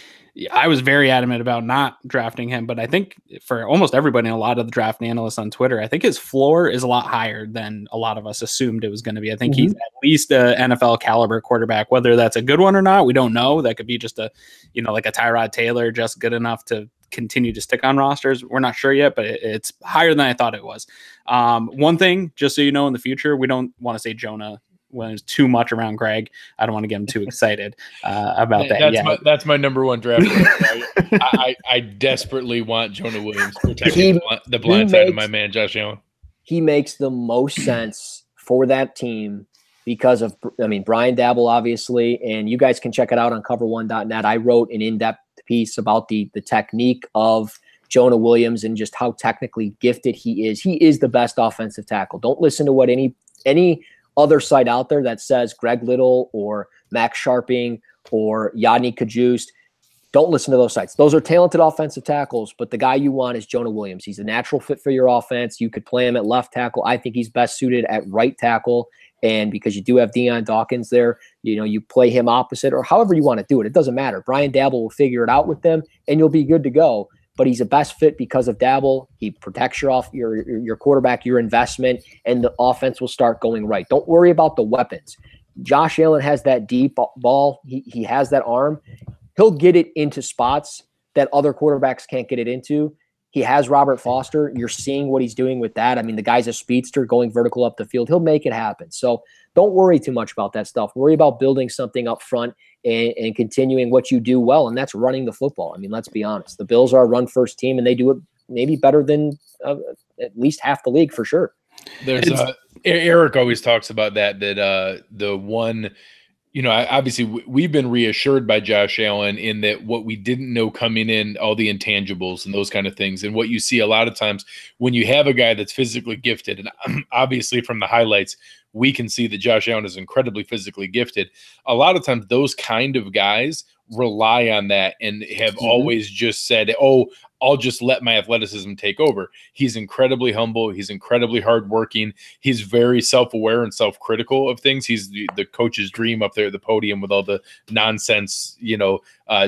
I was very adamant about not drafting him, but I think for almost everybody and a lot of the draft analysts on Twitter, I think his floor is a lot higher than a lot of us assumed it was going to be. I think he's at least a NFL caliber quarterback. Whether that's a good one or not, we don't know. That could be just a, like a Tyrod Taylor, just good enough to continue to stick on rosters. We're not sure yet, but it's higher than I thought it was. One thing, just so you know, in the future, we don't want to say Jonah when it's too much around Greg. I don't want to get him too excited about that. That's my number one draft. I desperately want Jonah Williams protecting the blind side of my man, Josh Allen. He makes the most sense for that team because of, Brian Dabble, obviously, and you guys can check it out on cover1.net. I wrote an in-depth piece about the technique of Jonah Williams and just how technically gifted he is. He is the best offensive tackle. Don't listen to what any other site out there that says Greg Little or Max Sharping or Yadni Kajust. don't listen to those sites. Those are talented offensive tackles, but the guy you want is Jonah Williams. He's a natural fit for your offense. You could play him at left tackle. I think he's best suited at right tackle. And because you do have Deion Dawkins there, you play him opposite or however you want to do it. It doesn't matter. Brian Daboll will figure it out with them, and you'll be good to go. But he's a best fit because of Daboll. He protects your quarterback, your investment, and the offense will start going right. Don't worry about the weapons. Josh Allen has that deep ball. He has that arm. He'll get it into spots that other quarterbacks can't get it into. He has Robert Foster. You're seeing what he's doing with that. I mean, the guy's a speedster going vertical up the field. He'll make it happen. So don't worry too much about that stuff. Worry about building something up front and continuing what you do well, and that's running the football. I mean, let's be honest. The Bills are a run-first team, and they do it maybe better than at least half the league for sure. There's Eric always talks about that the one – obviously we've been reassured by Josh Allen in that what we didn't know coming in, all the intangibles and those kind of things. And what you see a lot of times when you have a guy that's physically gifted, and obviously from the highlights, we can see that Josh Allen is incredibly physically gifted. A lot of times those kind of guys rely on that and have always just said, oh, I'll just let my athleticism take over. He's incredibly humble. He's incredibly hardworking. He's very self-aware and self-critical of things. He's the coach's dream up there at the podium with all the nonsense,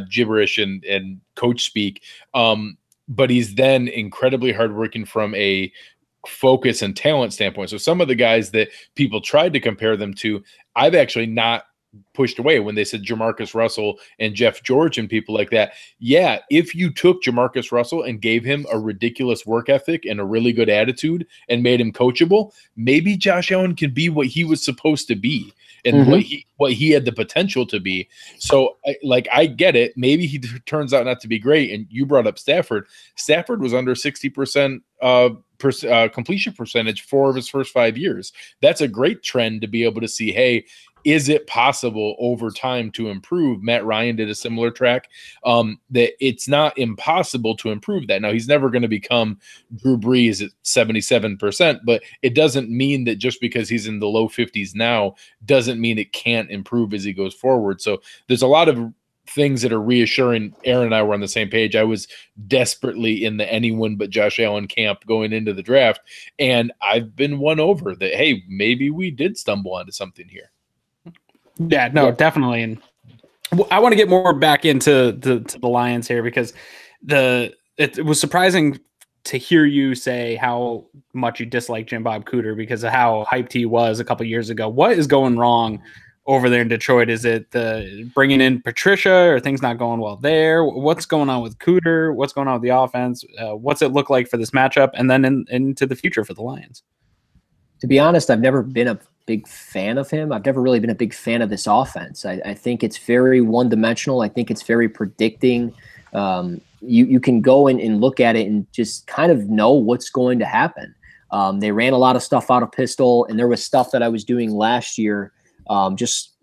gibberish and coach speak. But he's then incredibly hardworking from a focus and talent standpoint. So some of the guys that people tried to compare them to, I've actually not pushed away when they said Jamarcus Russell and Jeff George and people like that. Yeah, if you took Jamarcus Russell and gave him a ridiculous work ethic and a really good attitude and made him coachable, maybe Josh Allen can be what he was supposed to be and what he had the potential to be. So I get it. Maybe he turns out not to be great. And you brought up Stafford. Stafford was under 60% completion percentage 4 of his first 5 years. That's a great trend to be able to see, hey, is it possible over time to improve? Matt Ryan did a similar track, that it's not impossible to improve that. Now, he's never going to become Drew Brees at 77%, but it doesn't mean that just because he's in the low 50s now doesn't mean it can't improve as he goes forward. So there's a lot of things that are reassuring. Aaron and I were on the same page. I was desperately in the anyone but Josh Allen camp going into the draft, and I've been won over that, hey, maybe we did stumble onto something here. Yeah, no, definitely. And I want to get more back into the Lions here because it was surprising to hear you say how much you dislike Jim Bob Cooter because of how hyped he was a couple years ago. What is going wrong over there in Detroit? Is it the bringing in Patricia or things not going well there? What's going on with Cooter? What's going on with the offense? What's it look like for this matchup and then into the future for the Lions? To be honest, I've never been a big fan of him. I've never really been a big fan of this offense. I think it's very one-dimensional. I think it's very predicting. You can go in and look at it and just kind of know what's going to happen. They ran a lot of stuff out of pistol, and there was stuff that I was doing last year, just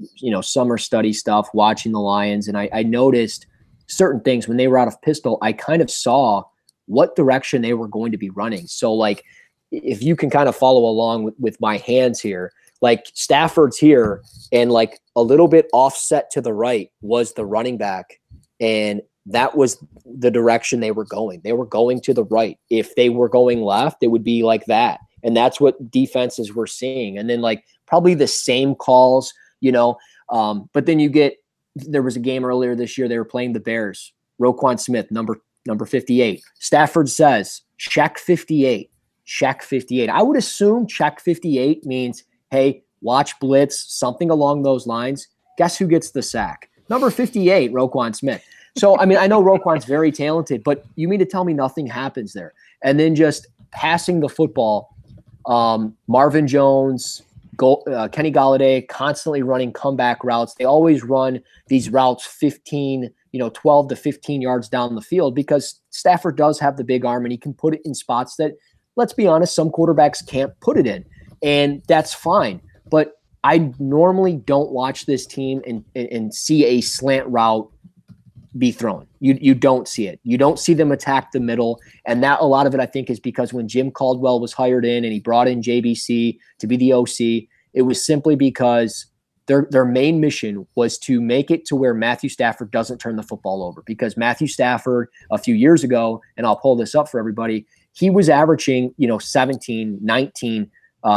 summer study stuff, watching the Lions, and I noticed certain things when they were out of pistol. I kind of saw what direction they were going to be running. So, like, if you can kind of follow along with my hands here, like Stafford's here and like a little bit offset to the right was the running back. And that was the direction they were going. They were going to the right. If they were going left, it would be like that. And that's what defenses were seeing. And then like probably the same calls, but then there was a game earlier this year. They were playing the Bears, Roquan Smith, number 58. Stafford says, check 58. Check 58. I would assume check 58 means, hey, watch blitz, something along those lines. Guess who gets the sack? Number 58, Roquan Smith. So, I mean, I know Roquan's very talented, but you mean to tell me nothing happens there? And then just passing the football, Marvin Jones, Kenny Golladay constantly running comeback routes. They always run these routes 12 to 15 yards down the field because Stafford does have the big arm and he can put it in spots that, let's be honest, some quarterbacks can't put it in. And that's fine. But I normally don't watch this team and see a slant route be thrown. You don't see it. You don't see them attack the middle. And that a lot of it, I think, is because when Jim Caldwell was hired in and he brought in JBC to be the OC, it was simply because their main mission was to make it to where Matthew Stafford doesn't turn the football over, because Matthew Stafford a few years ago, and I'll pull this up for everybody, he was averaging, 17, 19,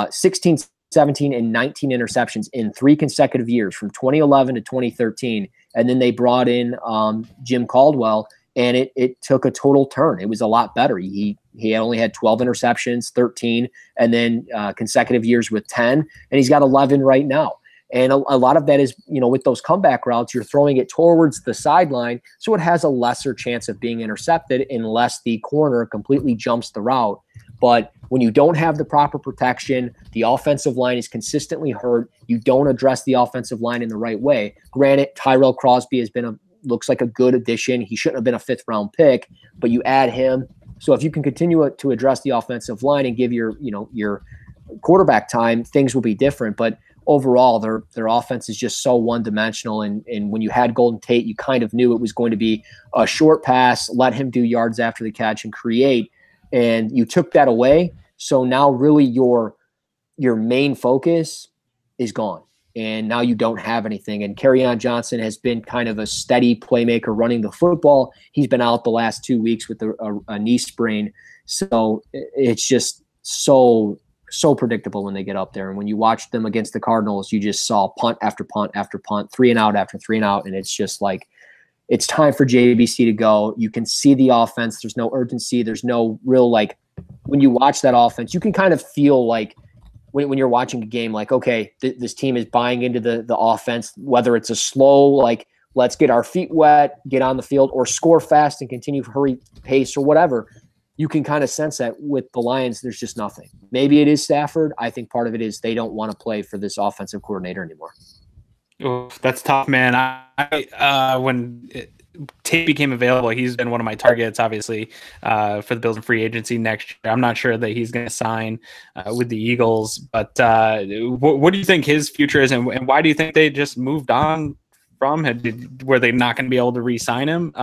16, 17, and 19 interceptions in 3 consecutive years from 2011 to 2013. And then they brought in Jim Caldwell, and it took a total turn. It was a lot better. He only had 12 interceptions, 13, and then consecutive years with 10, and he's got 11 right now. And a lot of that is, with those comeback routes, you're throwing it towards the sideline, so it has a lesser chance of being intercepted unless the corner completely jumps the route. But when you don't have the proper protection, the offensive line is consistently hurt, you don't address the offensive line in the right way. Granted, Tyrell Crosby looks like a good addition. He shouldn't have been a 5th-round pick, but you add him. So if you can continue to address the offensive line and give your quarterback time, things will be different. But overall, their offense is just so one-dimensional. And when you had Golden Tate, you kind of knew it was going to be a short pass, let him do yards after the catch and create. And you took that away. So now really your main focus is gone. And now you don't have anything. And Kerryon Johnson has been kind of a steady playmaker running the football. He's been out the last 2 weeks with a knee sprain. So it's just so predictable when they get up there. And when you watch them against the Cardinals, you just saw punt after punt after punt, 3 and out after 3 and out. And it's just like, it's time for JBC to go. You can see the offense. There's no urgency. There's no real, when you watch that offense, you can kind of feel like when you're watching a game, like, okay, this team is buying into the offense, whether it's a slow, let's get our feet wet, get on the field, or score fast and continue hurry pace or whatever. You can kind of sense that with the Lions, there's just nothing. Maybe it is Stafford. I think part of it is they don't want to play for this offensive coordinator anymore. Oh, that's tough, man. When Tate became available, he's been one of my targets, obviously, for the Bills in free agency next year. I'm not sure that he's going to sign with the Eagles, but what do you think his future is, and why do you think they just moved on from him? Were they not going to be able to re-sign him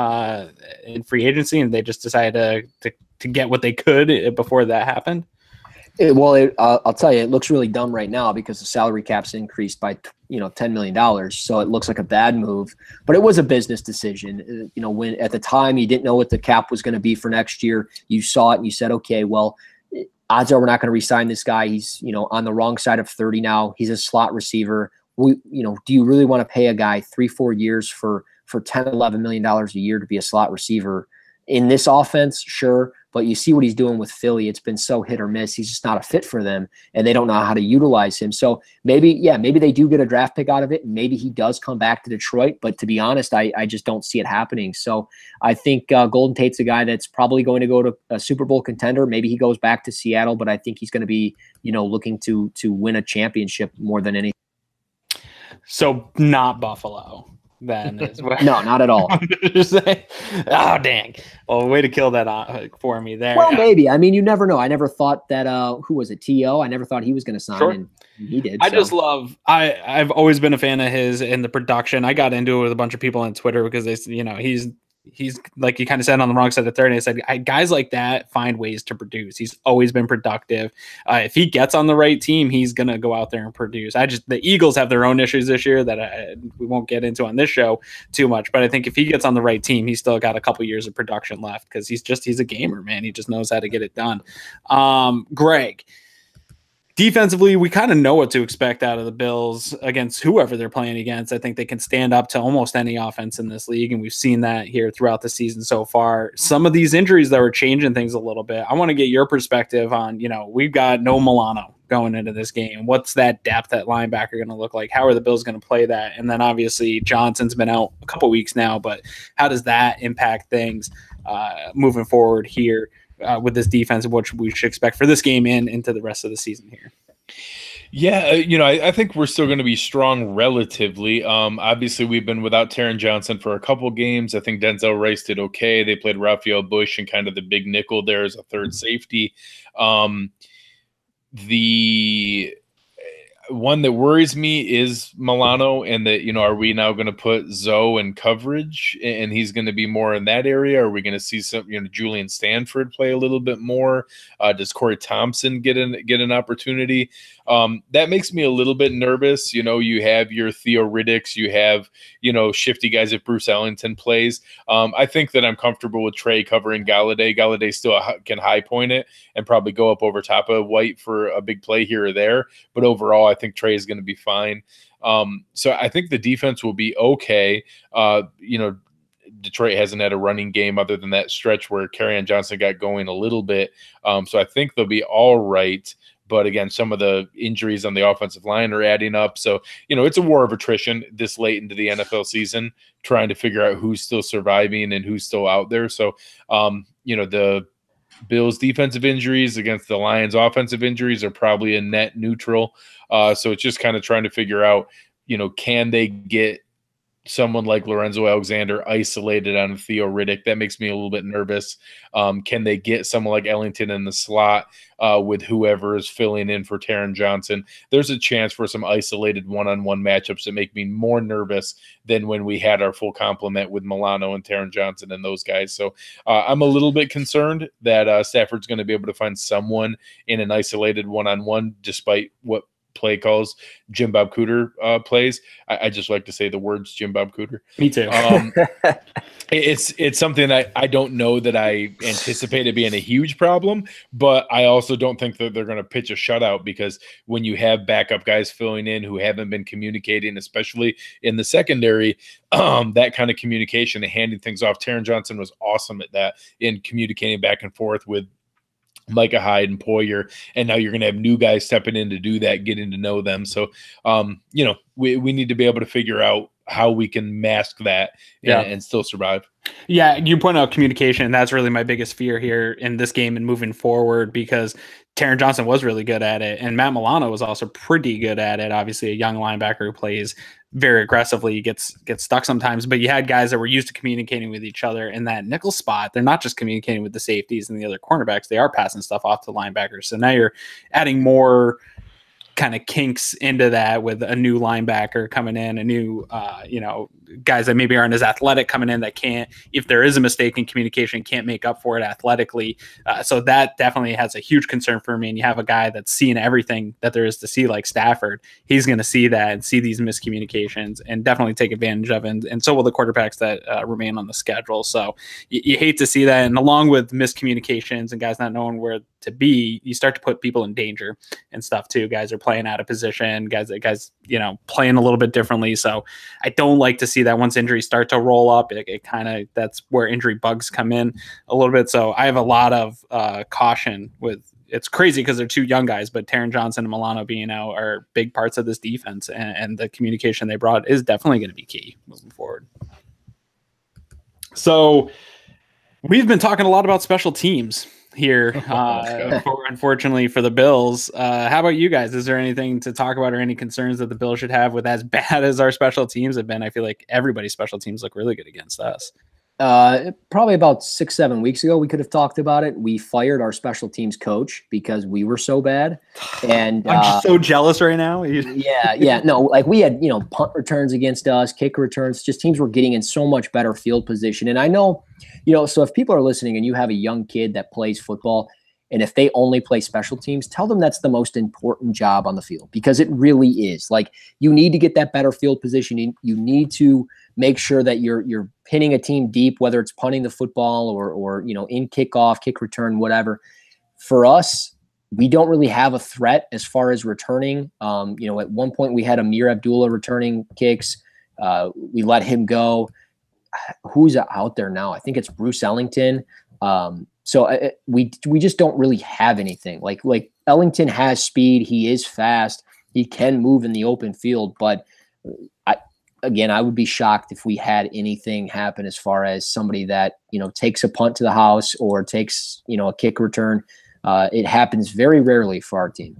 in free agency, and they just decided to get what they could before that happened? I'll tell you, it looks really dumb right now because the salary cap's increased by $10 million. So it looks like a bad move, but it was a business decision. When at the time you didn't know what the cap was going to be for next year, you saw it and you said, okay, well, odds are we're not going to re-sign this guy. He's on the wrong side of 30 now. He's a slot receiver. Do you really want to pay a guy 3-4 years for $10-11 million a year to be a slot receiver in this offense? Sure. But you see what he's doing with Philly. It's been so hit or miss. He's just not a fit for them, and they don't know how to utilize him. So maybe they do get a draft pick out of it, and maybe he does come back to Detroit. But to be honest, I just don't see it happening. So I think Golden Tate's a guy that's probably going to go to a Super Bowl contender. Maybe he goes back to Seattle, but I think he's going to be, looking to win a championship more than anything. So not Buffalo. Then is what no, not at all. Oh, dang. Well, way to kill that for me there. Well, maybe. I mean, you never know. I never thought that who was it, T.O.? I never thought he was going to sign, sure. And he did. I just love I've always been a fan of his and the production. I got into it with a bunch of people on Twitter because he's like you kind of said on the wrong side of 30. I said guys like that find ways to produce. He's always been productive. If he gets on the right team, he's gonna go out there and produce. The Eagles have their own issues this year that we won't get into on this show too much. But I think if he gets on the right team, he's still got a couple years of production left because he's a gamer, man. He just knows how to get it done. Greg. Defensively, we kind of know what to expect out of the Bills against whoever they're playing against. I think they can stand up to almost any offense in this league, and we've seen that here throughout the season so far. Some of these injuries that were changing things a little bit. I want to get your perspective on, we've got no Milano going into this game. What's that depth at linebacker going to look like? How are the Bills going to play that? And then obviously Johnson's been out a couple weeks now, but how does that impact things moving forward here? With this defense and what we should expect for this game and into the rest of the season here. Yeah, I think we're still going to be strong relatively. Obviously, we've been without Taron Johnson for a couple games. I think Denzel Rice did okay. They played Raphael Bush and kind of the big nickel there as a third safety. one that worries me is Milano, and that, are we now going to put Zoe in coverage and he's going to be more in that area? Are we going to see some, Julian Stanford play a little bit more? Does Corey Thompson get an opportunity? That makes me a little bit nervous. You have your Theo Riddicks, you have, shifty guys if Bruce Ellington plays. I think that I'm comfortable with Trey covering Galladay. Galladay still can high point it and probably go up over top of White for a big play here or there. But overall, I think Trey is going to be fine. So I think the defense will be okay. Detroit hasn't had a running game other than that stretch where Kerryon Johnson got going a little bit. So I think they'll be all right. But again, some of the injuries on the offensive line are adding up. So, it's a war of attrition this late into the NFL season, trying to figure out who's still surviving and who's still out there. So, the Bills defensive injuries against the Lions offensive injuries are probably a net neutral. So it's just kind of trying to figure out, can they get someone like Lorenzo Alexander isolated on Theo Riddick? That makes me a little bit nervous. Can they get someone like Ellington in the slot with whoever is filling in for Taron Johnson? There's a chance for some isolated one-on-one matchups that make me more nervous than when we had our full complement with Milano and Taron Johnson and those guys. So I'm a little bit concerned that Stafford's going to be able to find someone in an isolated one-on-one, despite what play calls Jim Bob Cooter plays. I just like to say the words Jim Bob Cooter. Me too. It's something I don't know that I anticipate it being a huge problem, but I also don't think that they're going to pitch a shutout, because when you have backup guys filling in who haven't been communicating, especially in the secondary, that kind of communication and handing things off. Taron Johnson was awesome at that, in communicating back and forth with Micah Hyde and Poyer, and now you're going to have new guys stepping in to do that, getting to know them. So, we need to be able to figure out how we can mask that and still survive. Yeah, you point out communication. That's really my biggest fear here in this game and moving forward, because Taron Johnson was really good at it, and Matt Milano was also pretty good at it. Obviously, a young linebacker who plays very aggressively, gets stuck sometimes, but you had guys that were used to communicating with each other in that nickel spot. They're not just communicating with the safeties and the other cornerbacks. They are passing stuff off to linebackers. So now you're adding more kind of kinks into that with a new linebacker coming in, a new, guys that maybe aren't as athletic coming in that can't, if there is a mistake in communication, can't make up for it athletically. So that definitely has a huge concern for me. And you have a guy that's seeing everything that there is to see, like Stafford. He's going to see that and see these miscommunications and definitely take advantage of it. And so will the quarterbacks that remain on the schedule. So you hate to see that. And along with miscommunications and guys not knowing where to be, you start to put people in danger and stuff too. Guys are playing out of position, guys, playing a little bit differently. So I don't like to see that once injuries start to roll up. It kind of, that's where injury bugs come in a little bit. So I have a lot of caution with. It's crazy because they're two young guys, but Taron Johnson and Milano being out are big parts of this defense, and the communication they brought is definitely going to be key moving forward. So we've been talking a lot about special teams here, unfortunately for the Bills. How about you guys? Is there anything to talk about or any concerns that the Bills should have with as bad as our special teams have been? I feel like everybody's special teams look really good against us. Probably about 6-7 weeks ago, we could have talked about it. We fired our special teams coach because we were so bad. And I'm just so jealous right now. No, like we had, punt returns against us, kick returns, just teams were getting in so much better field position. And I know, so if people are listening and you have a young kid that plays football, and if they only play special teams, tell them that's the most important job on the field, because it really is. Like, you need to get that better field position. You need to make sure that you're pinning a team deep, whether it's punting the football or in kickoff, kick return, whatever. For us, we don't really have a threat as far as returning. At one point we had Amir Abdullah returning kicks. We let him go. Who's out there now? I think it's Bruce Ellington. So we just don't really have anything. Like Ellington has speed. He is fast. He can move in the open field. But I would be shocked if we had anything happen as far as somebody that, takes a punt to the house or takes, a kick return. It happens very rarely for our team.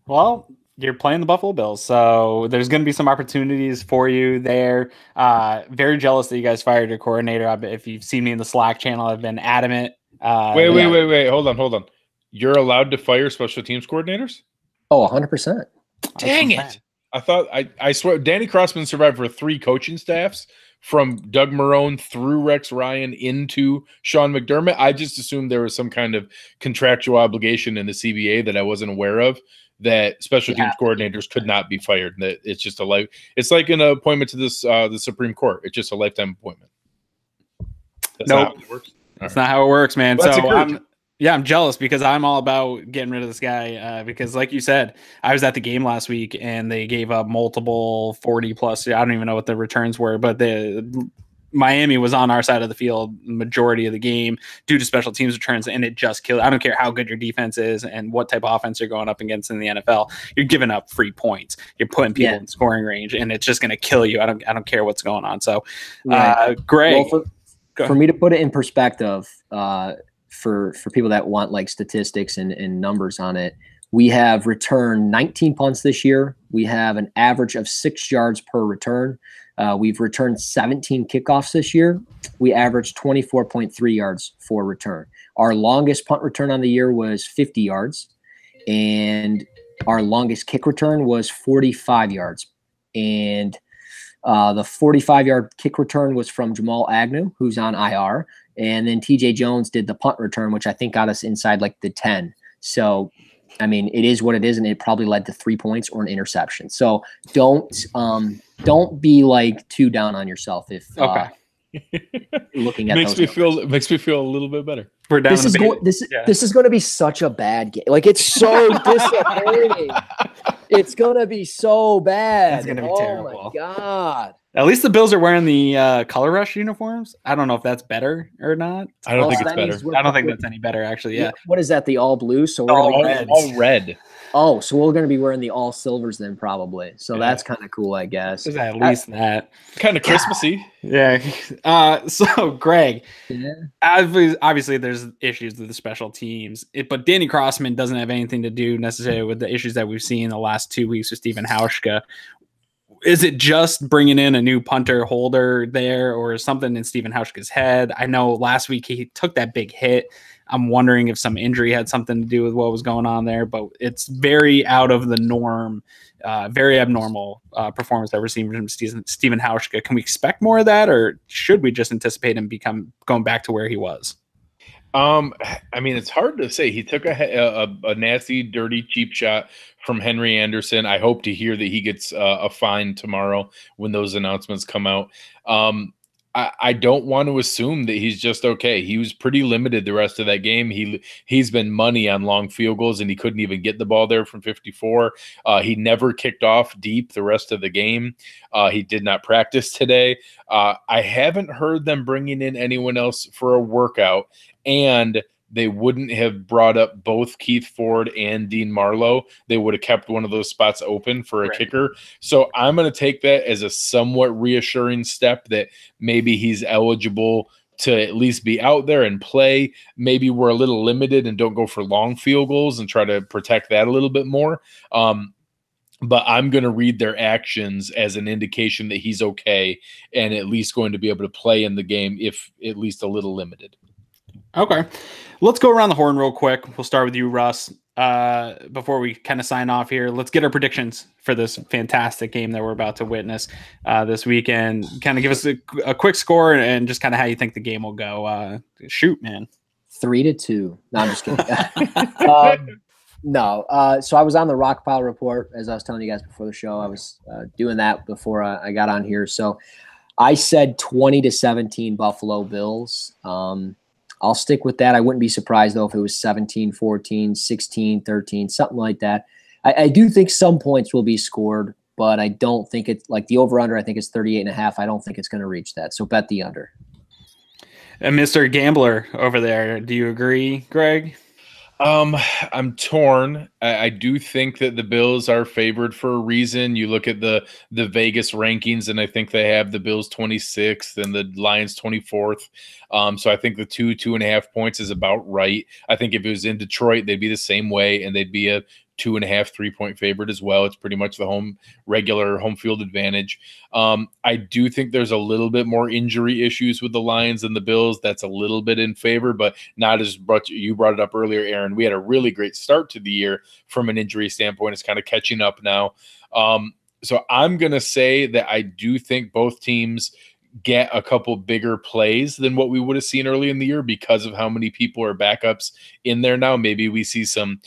Well, you're playing the Buffalo Bills, so there's going to be some opportunities for you there. Very jealous that you guys fired your coordinator. If you've seen me in the Slack channel, I've been adamant. Wait. Hold on. You're allowed to fire special teams coordinators? Oh, 100%. Dang it. I swear Danny Crossman survived for 3 coaching staffs, from Doug Marrone through Rex Ryan into Sean McDermott. I just assumed there was some kind of contractual obligation in the CBA that I wasn't aware of, that special teams coordinators could not be fired. That it's just it's like an appointment to this the Supreme Court. It's just a lifetime appointment. That's not how it works. That's not how it works, man. Well, so I'm jealous because I'm all about getting rid of this guy. Because like you said, I was at the game last week and they gave up multiple 40 plus. I don't even know what the returns were, but Miami was on our side of the field majority of the game due to special teams returns, and it just killed. I don't care how good your defense is and what type of offense you're going up against in the NFL. You're giving up free points. You're putting people in scoring range, and it's just going to kill you. I don't care what's going on. So, Greg, well, for me to put it in perspective, for people that want like statistics and numbers on it, we have returned 19 punts this year. We have an average of 6 yards per return. We've returned 17 kickoffs this year. We averaged 24.3 yards for return. Our longest punt return on the year was 50 yards, and our longest kick return was 45 yards. And the 45-yard kick return was from Jamal Agnew, who's on IR. And then TJ Jones did the punt return, which I think got us inside like the 10. So, I mean, it is what it is, and it probably led to 3 points or an interception. So don't be like too down on yourself if looking at makes me feel a little bit better. We're down. This is going to be such a bad game. Like, it's so disappointing. It's going to be so bad. It's going to be terrible. Oh my God. At least the Bills are wearing the Color Rush uniforms. I don't know if that's better or not. I don't think it's better. I don't think that's any better, actually. Yeah. What is that? The all blue? So we're all red. Oh, so we're going to be wearing the all silvers then, probably. So that's kind of cool, I guess. At least that. Kind of Christmassy. Yeah. So, Greg, obviously there's issues with the special teams, but Danny Crossman doesn't have anything to do necessarily with the issues that we've seen the last 2 weeks with Stephen Hauschka. Is it just bringing in a new punter holder there, or is something in Stephen Hauschka's head? I know last week he took that big hit. I'm wondering if some injury had something to do with what was going on there, but it's very out of the norm, very abnormal performance that we're seeing from Stephen Hauschka. Can we expect more of that, or should we just anticipate him going back to where he was? I mean, it's hard to say. He took a nasty, dirty, cheap shot from Henry Anderson. I hope to hear that he gets a fine tomorrow when those announcements come out. I don't want to assume that he's just okay. He was pretty limited the rest of that game. He's been money on long field goals, and he couldn't even get the ball there from 54. He never kicked off deep the rest of the game. He did not practice today. I haven't heard them bringing in anyone else for a workout, and they wouldn't have brought up both Keith Ford and Dean Marlowe. They would have kept one of those spots open for a kicker. So I'm going to take that as a somewhat reassuring step that maybe he's eligible to at least be out there and play. Maybe we're a little limited and don't go for long field goals and try to protect that a little bit more. But I'm going to read their actions as an indication that he's okay and at least going to be able to play in the game, if at least a little limited. Okay. Let's go around the horn real quick. We'll start with you, Russ. Before we kind of sign off here, let's get our predictions for this fantastic game that we're about to witness this weekend. Kind of give us a quick score and just kind of how you think the game will go. Shoot, man. 3-2. No, I'm just kidding. No. So I was on the Rockpile Report, as I was telling you guys before the show. I was doing that before I got on here. So I said 20-17 Buffalo Bills. I'll stick with that. I wouldn't be surprised, though, if it was 17-14, 16-13, something like that. I do think some points will be scored, but I don't think it's like the over-under. I think it's 38.5. I don't think it's going to reach that. So bet the under. And Mr. Gambler over there, do you agree, Greg? I'm torn. I do think that the Bills are favored for a reason. You look at the Vegas rankings, and I think they have the Bills 26th and the Lions 24th. So I think the 2.5 points is about right. I think if it was in Detroit, they'd be the same way, and they'd be a 2.5, 3-point favorite as well. It's pretty much the regular home field advantage. I do think there's a little bit more injury issues with the Lions and the Bills. That's a little bit in favor, but not as much. You brought it up earlier, Aaron. We had a really great start to the year from an injury standpoint. It's kind of catching up now. So I'm going to say that I do think both teams get a couple bigger plays than what we would have seen early in the year because of how many people are backups in there now. Maybe we see some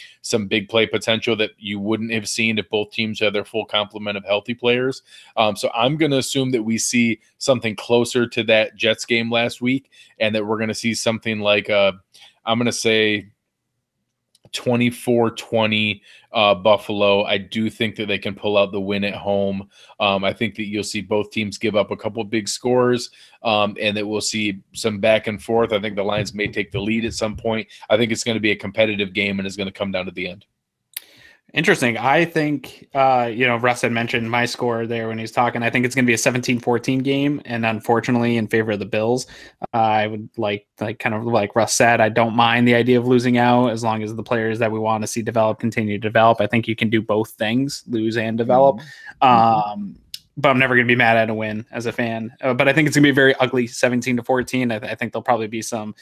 big play potential that you wouldn't have seen if both teams had their full complement of healthy players. So I'm going to assume that we see something closer to that Jets game last week, and that we're going to see something like I'm going to say 24-20 Buffalo. I do think that they can pull out the win at home. I think that you'll see both teams give up a couple of big scores, and that we'll see some back and forth. I think the Lions may take the lead at some point. I think it's going to be a competitive game, and it's going to come down to the end. Interesting. I think, Russ had mentioned my score there when he was talking. I think it's going to be a 17-14 game, and unfortunately in favor of the Bills. I would kind of like Russ said, I don't mind the idea of losing out as long as the players that we want to see develop continue to develop. I think you can do both things, lose and develop. But I'm never going to be mad at a win as a fan. But I think it's going to be very ugly 17-14. I think there'll probably be some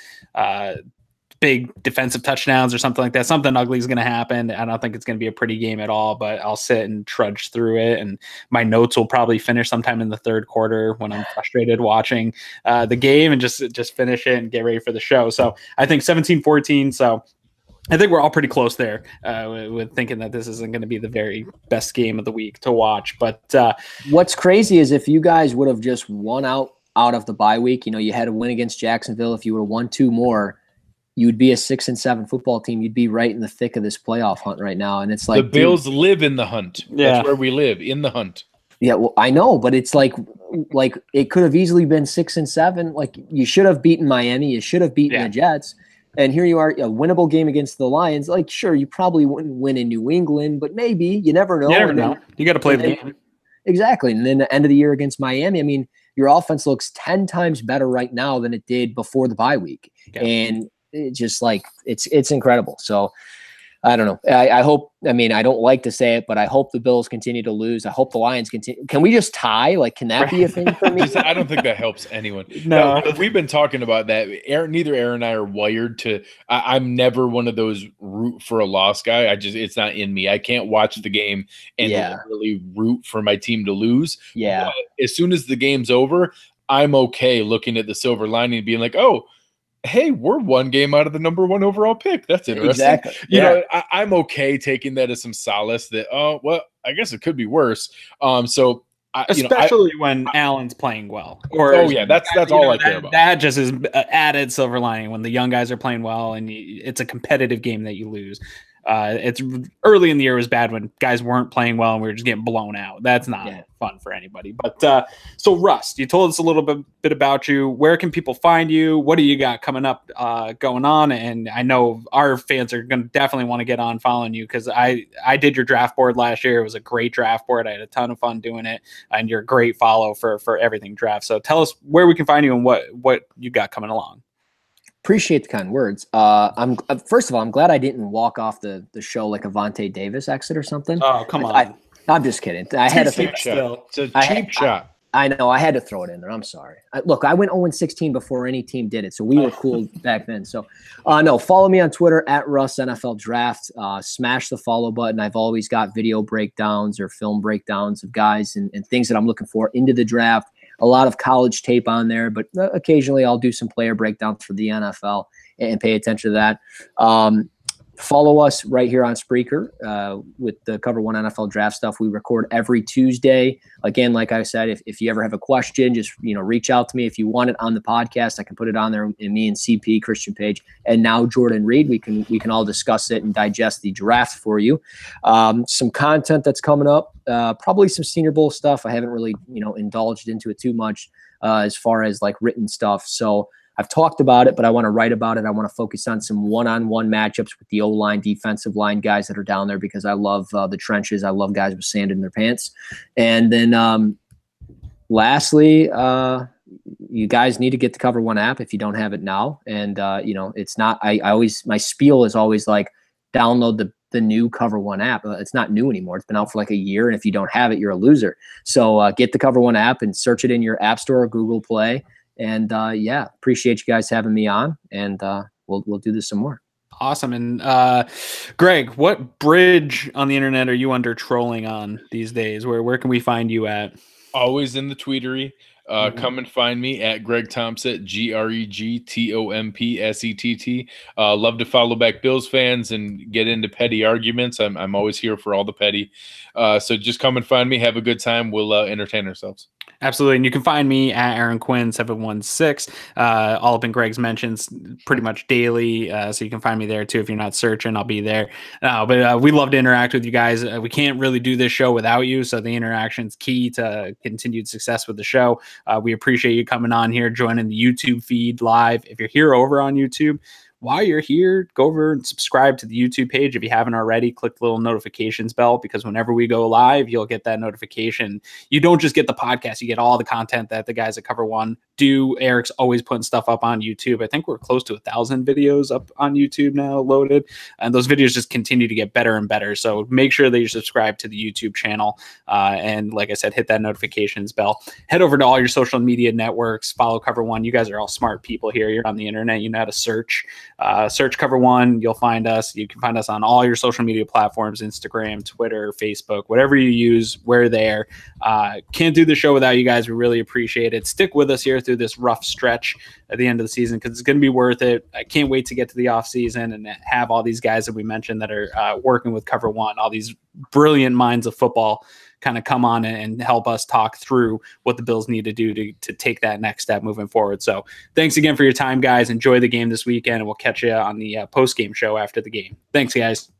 big defensive touchdowns or something like that. Something ugly is going to happen. I don't think it's going to be a pretty game at all, but I'll sit and trudge through it. And my notes will probably finish sometime in the third quarter when I'm frustrated watching the game, and just finish it and get ready for the show. So I think 17-14. So I think we're all pretty close there with thinking that this isn't going to be the very best game of the week to watch. But what's crazy is if you guys would have just won out of the bye week, you had a win against Jacksonville. If you would have won 2 more, you would be a 6-7 football team. You'd be right in the thick of this playoff hunt right now. And it's like the Bills live in the hunt. Yeah. That's where we live, in the hunt. Yeah, well, I know, but it's like it could have easily been 6-7. Like, you should have beaten Miami. You should have beaten the Jets. And here you are, a winnable game against the Lions. Like, sure, you probably wouldn't win in New England, but maybe. You never know. You never know. You got to play the game. Exactly. And then the end of the year against Miami, I mean, your offense looks 10 times better right now than it did before the bye week. Yeah. And it's just it's incredible. So I don't know. I hope, I don't like to say it, but I hope the Bills continue to lose. I hope the Lions continue. Can we just tie? Can that be a thing for me? I don't think that helps anyone. No. We've been talking about that. Neither Aaron and I are wired to, I'm never one of those root for a loss guy. It's not in me. I can't watch the game and really root for my team to lose. Yeah. But as soon as the game's over, I'm okay looking at the silver lining and being like, oh, hey, we're 1 game out of the number 1 overall pick. That's interesting. Exactly. I'm okay taking that as some solace that, I guess it could be worse. Especially when Allen's playing well. That's all I care about. That just is added silver lining when the young guys are playing well and it's a competitive game that you lose. It's early in the year was bad when guys weren't playing well and we were just getting blown out. That's not fun for anybody. But so Russ, you told us a little bit about you. Where can people find you? What do you got coming up, going on? And I know our fans are going to definitely want to get on following you because I did your draft board last year. It was a great draft board. I had a ton of fun doing it, and you're a great follow for everything draft. So tell us where we can find you and what you got coming along. Appreciate the kind words. First of all, I'm glad I didn't walk off the show like a Vontae Davis exit or something. Oh, come on. I'm just kidding. I had a cheap shot. It's a cheap shot. I know. I had to throw it in there. I'm sorry. Look, I went 0-16 before any team did it, so we were cool back then. So, no, follow me on Twitter at Russ NFL Draft. Smash the follow button. I've always got video breakdowns or film breakdowns of guys and things that I'm looking for into the draft. A lot of college tape on there, but occasionally I'll do some player breakdowns for the NFL and pay attention to that. Follow us right here on Spreaker with the Cover One NFL Draft stuff. We record every Tuesday. Again, like I said, if you ever have a question, just reach out to me. If you want it on the podcast, I can put it on there. And me and CP, Christian Page, and now Jordan Reed, we can all discuss it and digest the draft for you. Some content that's coming up, probably some Senior Bowl stuff. I haven't really indulged into it too much as far as written stuff. So I've talked about it, but I want to write about it. I want to focus on some one-on-one matchups with the O-line, defensive line guys that are down there because I love the trenches. I love guys with sand in their pants. And then lastly, you guys need to get the Cover One app if you don't have it now. And, it's not – my spiel is always download the the new Cover One app. It's not new anymore. It's been out for like a year, and if you don't have it, you're a loser. So get the Cover One app and search it in your App Store or Google Play. And yeah, appreciate you guys having me on, and we'll do this some more. Awesome. And Greg, what bridge on the internet are you under trolling on these days? Where can we find you at? Always in the tweetery. Come and find me at Greg Thompsett, GregTompsett. Love to follow back Bills fans and get into petty arguments. I'm always here for all the petty. So just come and find me. Have a good time. We'll entertain ourselves. Absolutely. And you can find me at Aaron Quinn 716, all up in Greg's mentions pretty much daily. So you can find me there too. If you're not searching, I'll be there. But we love to interact with you guys. We can't really do this show without you. So the interaction is key to continued success with the show. We appreciate you coming on here, joining the YouTube feed live. If you're here over on YouTube, while you're here, go over and subscribe to the YouTube page. If you haven't already, click the little notifications bell, because whenever we go live, you'll get that notification. You don't just get the podcast, you get all the content that the guys at Cover One do. Eric's always putting stuff up on YouTube. I think we're close to 1,000 videos up on YouTube now loaded, and those videos just continue to get better and better. So make sure that you subscribe to the YouTube channel. And like I said, hit that notifications bell. Head over to all your social media networks, follow Cover One. You guys are all smart people here. You're on the internet. You know how to search. Search Cover One. You'll find us. You can find us on all your social media platforms, Instagram, Twitter, Facebook, whatever you use, we're there. Can't do the show without you guys. We really appreciate it. Stick with us here through this rough stretch at the end of the season, because it's going to be worth it. I can't wait to get to the off season and have all these guys that we mentioned that are working with Cover One, all these brilliant minds of football, kind of come on and help us talk through what the Bills need to do to take that next step moving forward. So thanks again for your time, guys. Enjoy the game this weekend, and we'll catch you on the post-game show after the game. Thanks, guys.